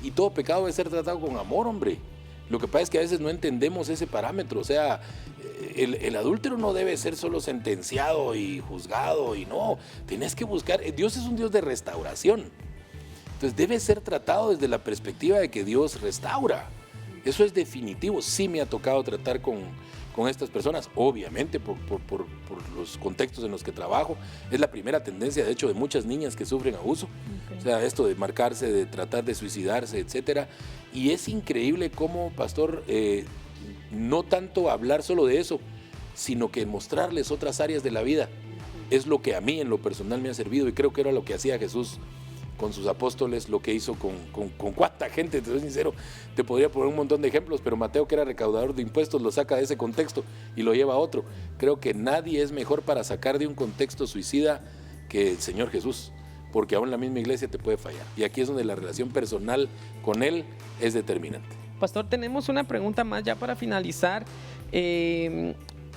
Y todo pecado debe ser tratado con amor, hombre. Lo que pasa es que a veces no entendemos ese parámetro, o sea, el adúltero no debe ser solo sentenciado y juzgado, y no, tenés que buscar, Dios es un Dios de restauración. Entonces debe ser tratado desde la perspectiva de que Dios restaura. Eso es definitivo. Sí me ha tocado tratar con estas personas, obviamente por los contextos en los que trabajo. Es la primera tendencia, de hecho, de muchas niñas que sufren abuso. Okay. O sea, esto de marcarse, de tratar de suicidarse, etcétera. Y es increíble cómo, pastor, no tanto hablar solo de eso, sino que mostrarles otras áreas de la vida. Es lo que a mí en lo personal me ha servido, y creo que era lo que hacía Jesús con sus apóstoles, lo que hizo con cuánta gente, te soy sincero, te podría poner un montón de ejemplos, pero Mateo, que era recaudador de impuestos, lo saca de ese contexto y lo lleva a otro. Creo que nadie es mejor para sacar de un contexto suicida que el Señor Jesús, porque aún la misma iglesia te puede fallar, y aquí es donde la relación personal con Él es determinante. Pastor, tenemos una pregunta más ya para finalizar.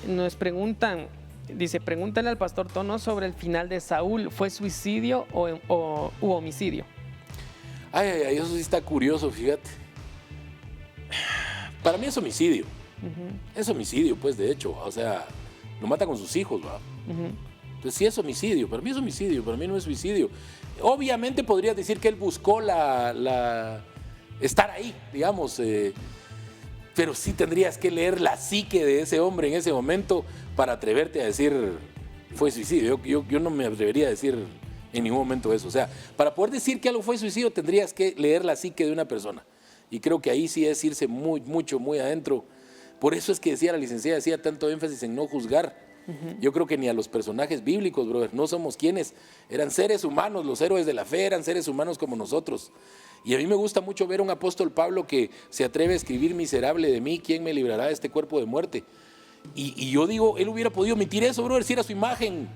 Nos preguntan, dice, pregúntale al pastor Tono sobre el final de Saúl. ¿Fue suicidio u homicidio? Ay, eso sí está curioso, fíjate. Para mí es homicidio. Es homicidio, pues, de hecho. O sea, lo mata con sus hijos, ¿va? Entonces sí es homicidio. Para mí es homicidio, para mí no es suicidio. Obviamente podrías decir que él buscó estar ahí, digamos, pero sí tendrías que leer la psique de ese hombre en ese momento para atreverte a decir fue suicidio. Yo no me atrevería a decir en ningún momento eso. O sea, para poder decir que algo fue suicidio tendrías que leer la psique de una persona. Y creo que ahí sí es irse muy adentro. Por eso es que decía la licenciada, hacía tanto énfasis en no juzgar. Yo creo que ni a los personajes bíblicos, brother, no somos quienes. Eran seres humanos, los héroes de la fe eran seres humanos como nosotros. Y a mí me gusta mucho ver a un apóstol Pablo que se atreve a escribir: miserable de mí, ¿quién me librará de este cuerpo de muerte? Y yo digo, él hubiera podido omitir eso, brother, si era su imagen.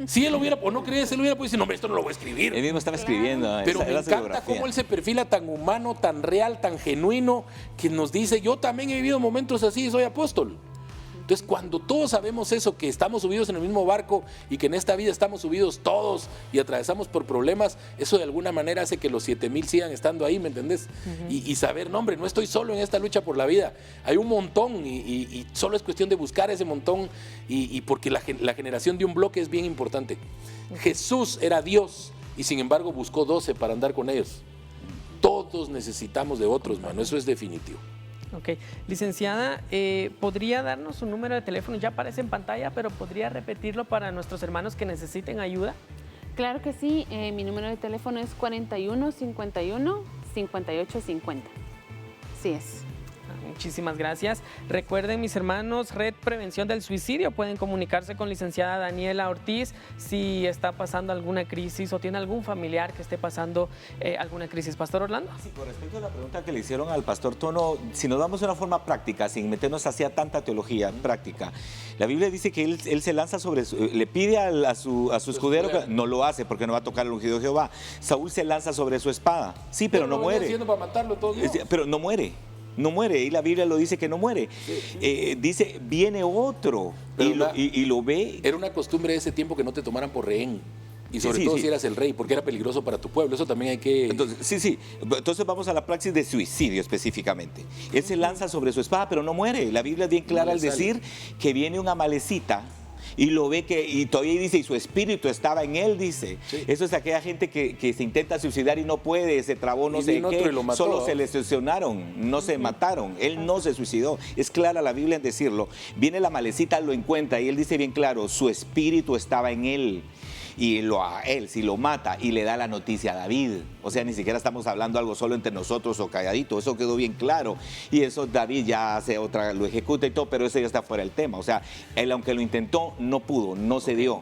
Si él hubiera, o no crees, él hubiera podido decir, no, hombre, esto no lo voy a escribir. Él mismo estaba escribiendo. Pero me encanta cómo él se perfila tan humano, tan real, tan genuino, que nos dice, yo también he vivido momentos así, soy apóstol. Entonces, cuando todos sabemos eso, que estamos subidos en el mismo barco y que en esta vida estamos subidos todos y atravesamos por problemas, eso de alguna manera hace que los 7,000 sigan estando ahí, ¿me entendés? Y saber, no, hombre, no estoy solo en esta lucha por la vida. Hay un montón y solo es cuestión de buscar ese montón y porque la generación de un bloque es bien importante. Jesús era Dios y sin embargo buscó 12 para andar con ellos. Todos necesitamos de otros, mano, eso es definitivo. Ok, licenciada, ¿podría darnos su número de teléfono? Ya aparece en pantalla, pero ¿podría repetirlo para nuestros hermanos que necesiten ayuda? Claro que sí, mi número de teléfono es 41 51 58 50. Sí es. Muchísimas gracias. Recuerden, mis hermanos, Red Prevención del Suicidio, pueden comunicarse con licenciada Daniela Ortiz si está pasando alguna crisis o tiene algún familiar que esté pasando alguna crisis. Pastor Orlando. Sí, con respecto a la pregunta que le hicieron al pastor Tono, si nos damos de una forma práctica, sin meternos hacia tanta teología práctica, la Biblia dice que él se lanza sobre, le pide a su escudero, que no lo hace porque no va a tocar el ungido de Jehová. Saúl se lanza sobre su espada, sí, pero no muere. Para matarlo todo. Pero no muere. No muere, y la Biblia lo dice que no muere. Dice, viene otro y lo ve. Era una costumbre de ese tiempo que no te tomaran por rehén. Y sobre todo si eras el rey, porque era peligroso para tu pueblo. Eso también hay que... Entonces vamos a la praxis de suicidio específicamente. Él se lanza sobre su espada, pero no muere. La Biblia es bien clara al decir que viene un amalecita y lo ve y todavía dice, y su espíritu estaba en él, dice. Sí. Eso es aquella gente que se intenta suicidar y no puede, se trabó, no sé qué, solo se lesionaron, no se mataron. Él no se suicidó. Es clara la Biblia en decirlo. Viene la malecita, lo encuentra y él dice bien claro, su espíritu estaba en él. Y a él, si lo mata y le da la noticia a David, o sea, ni siquiera estamos hablando algo solo entre nosotros o calladito, eso quedó bien claro. Y eso David ya hace otra, lo ejecuta y todo, pero eso ya está fuera del tema. O sea, él aunque lo intentó, no pudo, no se dio.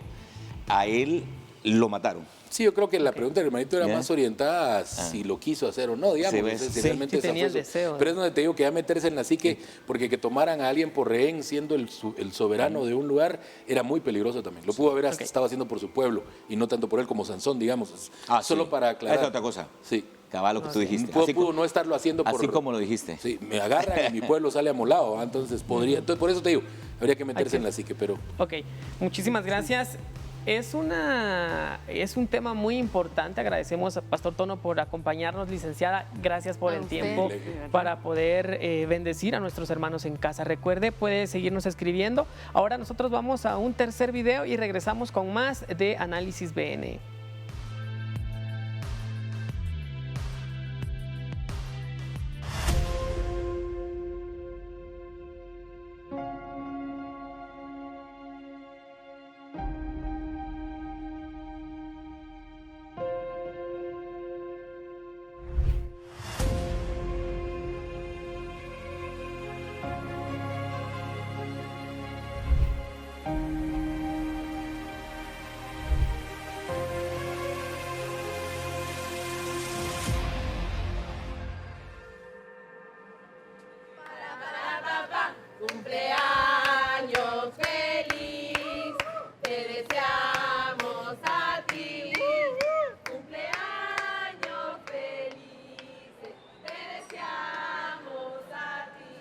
A él lo mataron. Sí, yo creo que la pregunta del hermanito era más orientada a si lo quiso hacer o no, digamos. Si realmente tenía el deseo. Pero es donde te digo que ya meterse en la psique, porque que tomaran a alguien por rehén siendo el soberano de un lugar, era muy peligroso también. Lo pudo haber hasta estado haciendo por su pueblo y no tanto por él como Sansón, digamos. Solo para aclarar. Esa es otra cosa. Sí. Cabal, lo que tú dijiste. Pudo no estarlo haciendo por... Así como lo dijiste. Sí, me agarran y mi pueblo sale amolado, ¿eh? Entonces por eso te digo, habría que meterse en la psique, pero... Ok, muchísimas gracias. Es un tema muy importante. Agradecemos a Pastor Tono por acompañarnos, licenciada. Gracias por el tiempo para poder bendecir a nuestros hermanos en casa. Recuerde, puede seguirnos escribiendo. Ahora nosotros vamos a un tercer video y regresamos con más de Análisis BNE. Cumpleaños feliz, te deseamos a ti. Cumpleaños feliz, te deseamos a ti.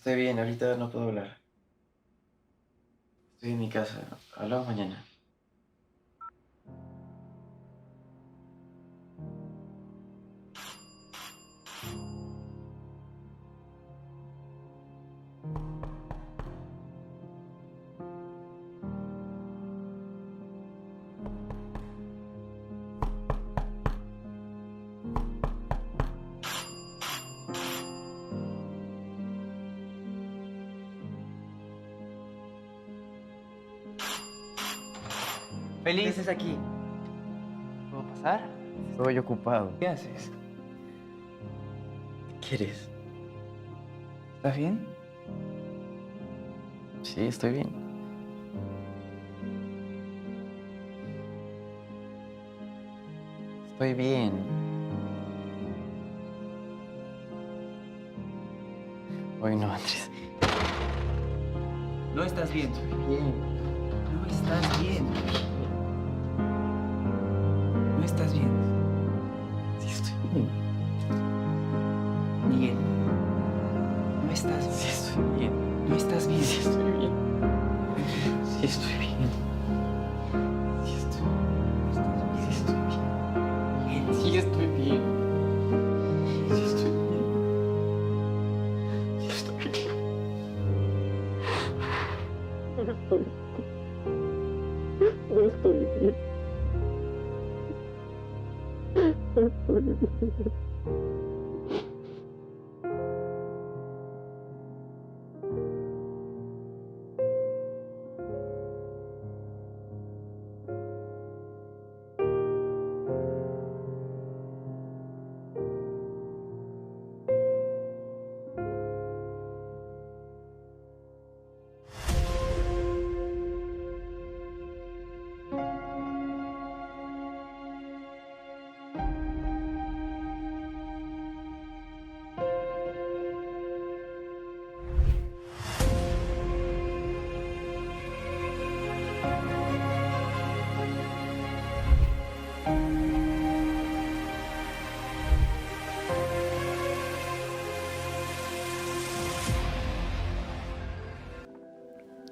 Estoy bien, ahorita no puedo hablar. Estoy en mi casa. Hablamos mañana. Feliz. ¿Qué haces aquí? ¿Puedo pasar? Estoy ocupado. ¿Qué haces? ¿Qué quieres? ¿Estás bien? Sí, estoy bien. Estoy bien. Hoy no, Andrés. No estás bien. Estoy bien. No estás bien. No estás bien. Sí, estoy bien. Miguel. No estás bien. Sí, estoy bien. No estás bien. Sí, estoy bien. Sí, estoy bien. Sí, estoy bien. Sí, estoy bien. Sí, estoy bien. Sí, estoy bien. No estoy bien. No estoy bien.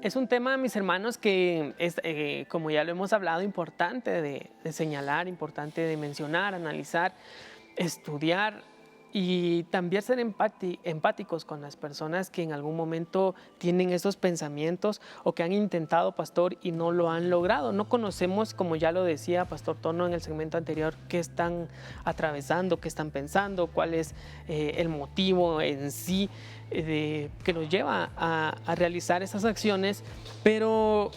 Es un tema, mis hermanos, que es, como ya lo hemos hablado, importante de señalar, importante de mencionar, analizar, estudiar y también ser empáticos con las personas que en algún momento tienen esos pensamientos o que han intentado, pastor, y no lo han logrado. No conocemos, como ya lo decía Pastor Tono en el segmento anterior, qué están atravesando, qué están pensando, cuál es el motivo en sí que los lleva a realizar esas acciones, pero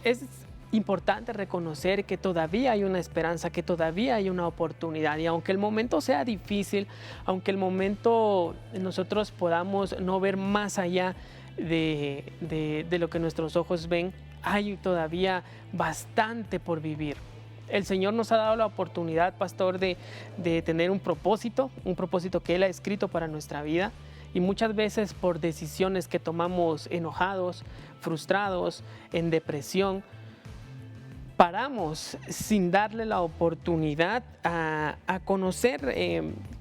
es importante reconocer que todavía hay una esperanza, que todavía hay una oportunidad, y aunque el momento sea difícil, aunque el momento nosotros podamos no ver más allá de lo que nuestros ojos ven, hay todavía bastante por vivir. El Señor nos ha dado la oportunidad, pastor, de tener un propósito que Él ha escrito para nuestra vida. Y muchas veces por decisiones que tomamos enojados, frustrados, en depresión, paramos sin darle la oportunidad a conocer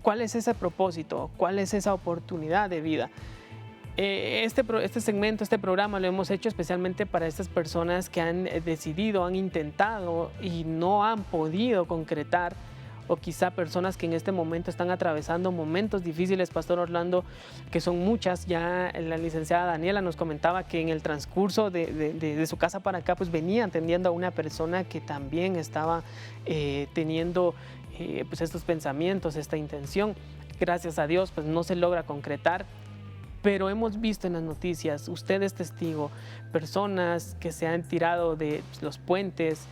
cuál es ese propósito, cuál es esa oportunidad de vida. Este segmento, este programa lo hemos hecho especialmente para estas personas que han decidido, han intentado y no han podido concretar, o quizá personas que en este momento están atravesando momentos difíciles, Pastor Orlando, que son muchas. Ya la licenciada Daniela nos comentaba que en el transcurso de su casa para acá, pues venía atendiendo a una persona que también estaba teniendo pues estos pensamientos, esta intención. Gracias a Dios, pues no se logra concretar. Pero hemos visto en las noticias, usted es testigo, personas que se han tirado de los puentes,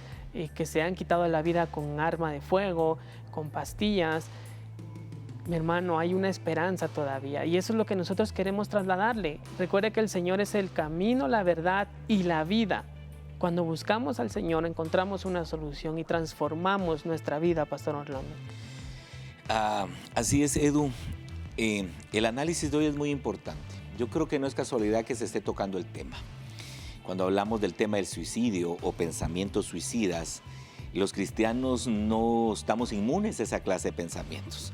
que se han quitado la vida con arma de fuego, con pastillas. Mi hermano, hay una esperanza todavía, y eso es lo que nosotros queremos trasladarle. Recuerde que el Señor es el camino, la verdad y la vida. Cuando buscamos al Señor encontramos una solución y transformamos nuestra vida, Pastor Orlando. Así es, Edu. El análisis de hoy es muy importante. Yo creo que no es casualidad que se esté tocando el tema. Cuando hablamos del tema del suicidio o pensamientos suicidas, los cristianos no estamos inmunes a esa clase de pensamientos.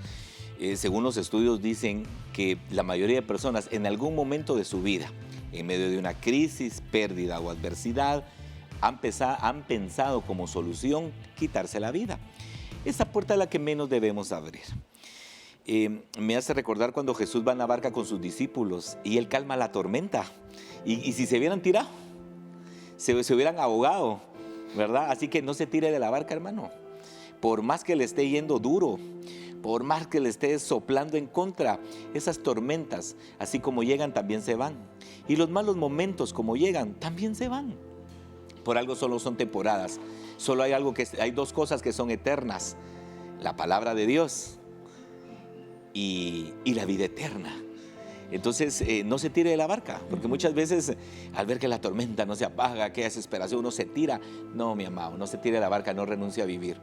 Según los estudios dicen que la mayoría de personas en algún momento de su vida, en medio de una crisis, pérdida o adversidad, han pensado como solución quitarse la vida. Esa puerta es la que menos debemos abrir. Me hace recordar cuando Jesús va en la barca con sus discípulos y Él calma la tormenta. Y si se hubieran tirado, se hubieran ahogado, ¿verdad? Así que no se tire de la barca, hermano. Por más que le esté yendo duro, por más que le esté soplando en contra, esas tormentas, así como llegan, también se van. Y los malos momentos, como llegan, también se van. Por algo solo son temporadas. Solo hay dos cosas que son eternas: la palabra de Dios y la vida eterna. Entonces no se tire de la barca, porque muchas veces al ver que la tormenta no se apaga, que desesperación, uno se tira. No, mi amado, no se tire de la barca, no renuncie a vivir.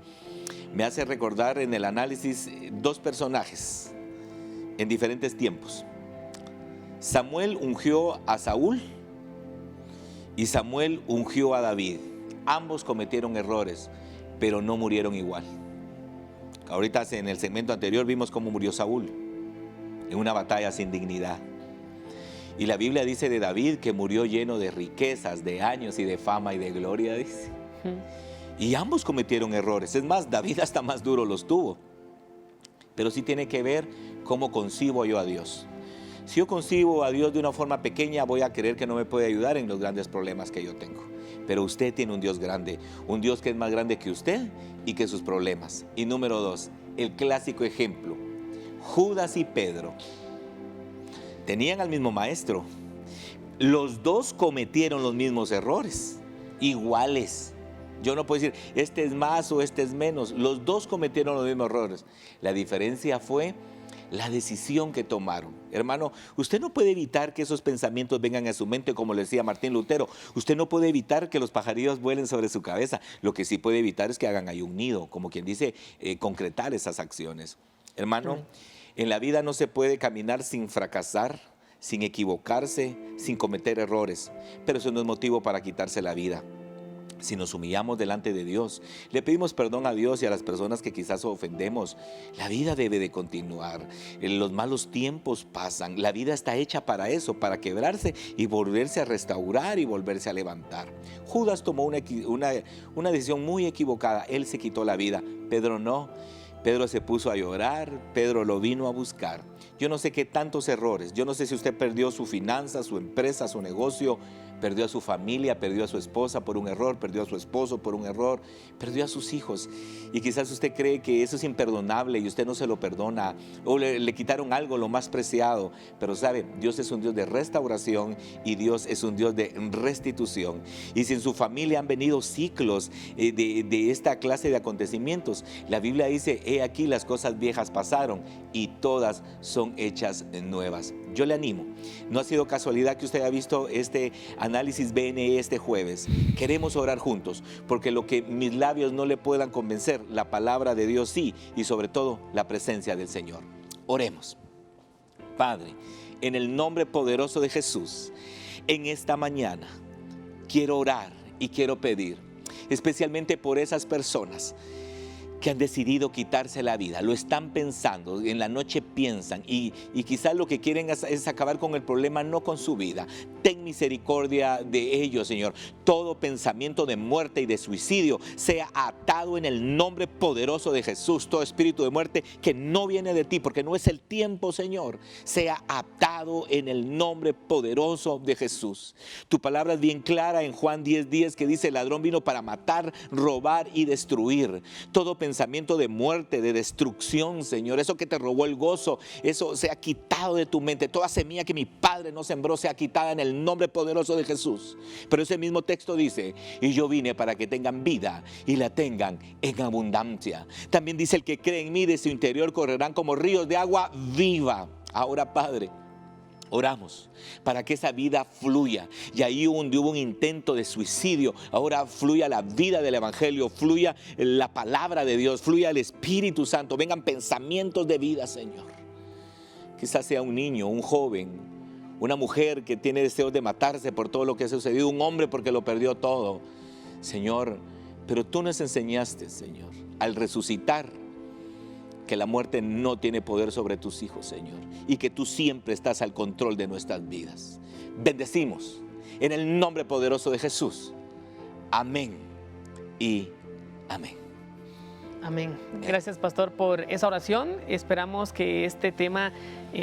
Me hace recordar en el análisis dos personajes en diferentes tiempos. Samuel ungió a Saúl y Samuel ungió a David. Ambos cometieron errores, pero no murieron igual. Ahorita en el segmento anterior vimos cómo murió Saúl, en una batalla sin dignidad. Y la Biblia dice de David que murió lleno de riquezas, de años y de fama y de gloria, dice. Y ambos cometieron errores. Es más, David hasta más duro los tuvo. Pero sí tiene que ver cómo concibo yo a Dios. Si yo concibo a Dios de una forma pequeña, voy a creer que no me puede ayudar en los grandes problemas que yo tengo. Pero usted tiene un Dios grande, un Dios que es más grande que usted y que sus problemas. Y número dos, el clásico ejemplo: Judas y Pedro tenían al mismo maestro. Los dos cometieron los mismos errores, iguales. Yo no puedo decir, este es más o este es menos. Los dos cometieron los mismos errores. La diferencia fue la decisión que tomaron. Hermano, usted no puede evitar que esos pensamientos vengan a su mente, como le decía Martín Lutero. Usted no puede evitar que los pajarillos vuelen sobre su cabeza. Lo que sí puede evitar es que hagan ahí un nido, como quien dice, concretar esas acciones. Hermano, en la vida no se puede caminar sin fracasar, sin equivocarse, sin cometer errores. Pero eso no es motivo para quitarse la vida. Si nos humillamos delante de Dios, le pedimos perdón a Dios y a las personas que quizás ofendemos, la vida debe de continuar. Los malos tiempos pasan. La vida está hecha para eso, para quebrarse y volverse a restaurar y volverse a levantar. Judas tomó una decisión muy equivocada. Él se quitó la vida. Pedro no. Pedro se puso a llorar. Pedro lo vino a buscar. Yo no sé qué tantos errores. Yo no sé si usted perdió su finanza, su empresa, su negocio, perdió a su familia, perdió a su esposa por un error, perdió a su esposo por un error, perdió a sus hijos. Y quizás usted cree que eso es imperdonable y usted no se lo perdona, o le quitaron algo, lo más preciado. Pero sabe, Dios es un Dios de restauración y Dios es un Dios de restitución. Y si en su familia han venido ciclos de esta clase de acontecimientos, la Biblia dice, he aquí las cosas viejas pasaron y todas son hechas nuevas. Yo le animo. No ha sido casualidad que usted haya visto este análisis BNE este jueves. Queremos orar juntos, porque lo que mis labios no le puedan convencer, la palabra de Dios sí, y sobre todo la presencia del Señor. Oremos. Padre, en el nombre poderoso de Jesús, en esta mañana quiero orar y quiero pedir, especialmente por esas personas que han decidido quitarse la vida, lo están pensando, en la noche piensan y quizás lo que quieren es acabar con el problema, no con su vida. Ten misericordia de ellos, Señor. Todo pensamiento de muerte y de suicidio sea atado en el nombre poderoso de Jesús. Todo espíritu de muerte que no viene de ti, porque no es el tiempo, Señor, sea atado en el nombre poderoso de Jesús. Tu palabra es bien clara en Juan 10:10 que dice, el ladrón vino para matar, robar y destruir. Todo pensamiento de muerte, de destrucción, Señor, eso que te robó el gozo, eso sea quitado de tu mente. Toda semilla que mi Padre no sembró sea quitada en el nombre poderoso de Jesús. Pero ese mismo texto dice, y yo vine para que tengan vida y la tengan en abundancia. También dice, el que cree en mí, de su interior correrán como ríos de agua viva. Ahora, Padre, oramos para que esa vida fluya. Y ahí donde hubo un intento de suicidio, ahora fluya la vida del Evangelio, fluya la palabra de Dios, fluya el Espíritu Santo. Vengan pensamientos de vida, Señor. Quizás sea un niño, un joven, una mujer que tiene deseos de matarse por todo lo que ha sucedido, un hombre porque lo perdió todo. Señor, pero tú nos enseñaste, Señor, al resucitar, que la muerte no tiene poder sobre tus hijos, Señor, y que tú siempre estás al control de nuestras vidas. Bendecimos en el nombre poderoso de Jesús. Amén y amén. Amén. Gracias, pastor, por esa oración. Esperamos que este tema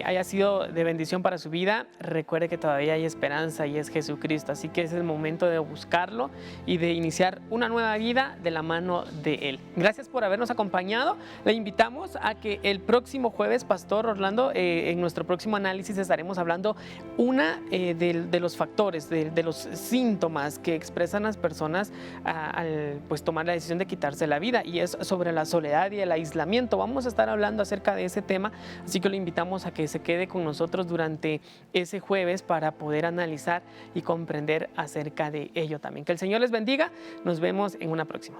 haya sido de bendición para su vida. Recuerde que todavía hay esperanza y es Jesucristo. Así que es el momento de buscarlo y de iniciar una nueva vida de la mano de Él. Gracias por habernos acompañado. Le invitamos a que el próximo jueves, pastor Orlando, en nuestro próximo análisis estaremos hablando de los factores, de los síntomas que expresan las personas al pues, tomar la decisión de quitarse la vida. Y es sobre la soledad y el aislamiento. Vamos a estar hablando acerca de ese tema, así que lo invitamos a que se quede con nosotros durante ese jueves para poder analizar y comprender acerca de ello también. Que el Señor les bendiga. Nos vemos en una próxima.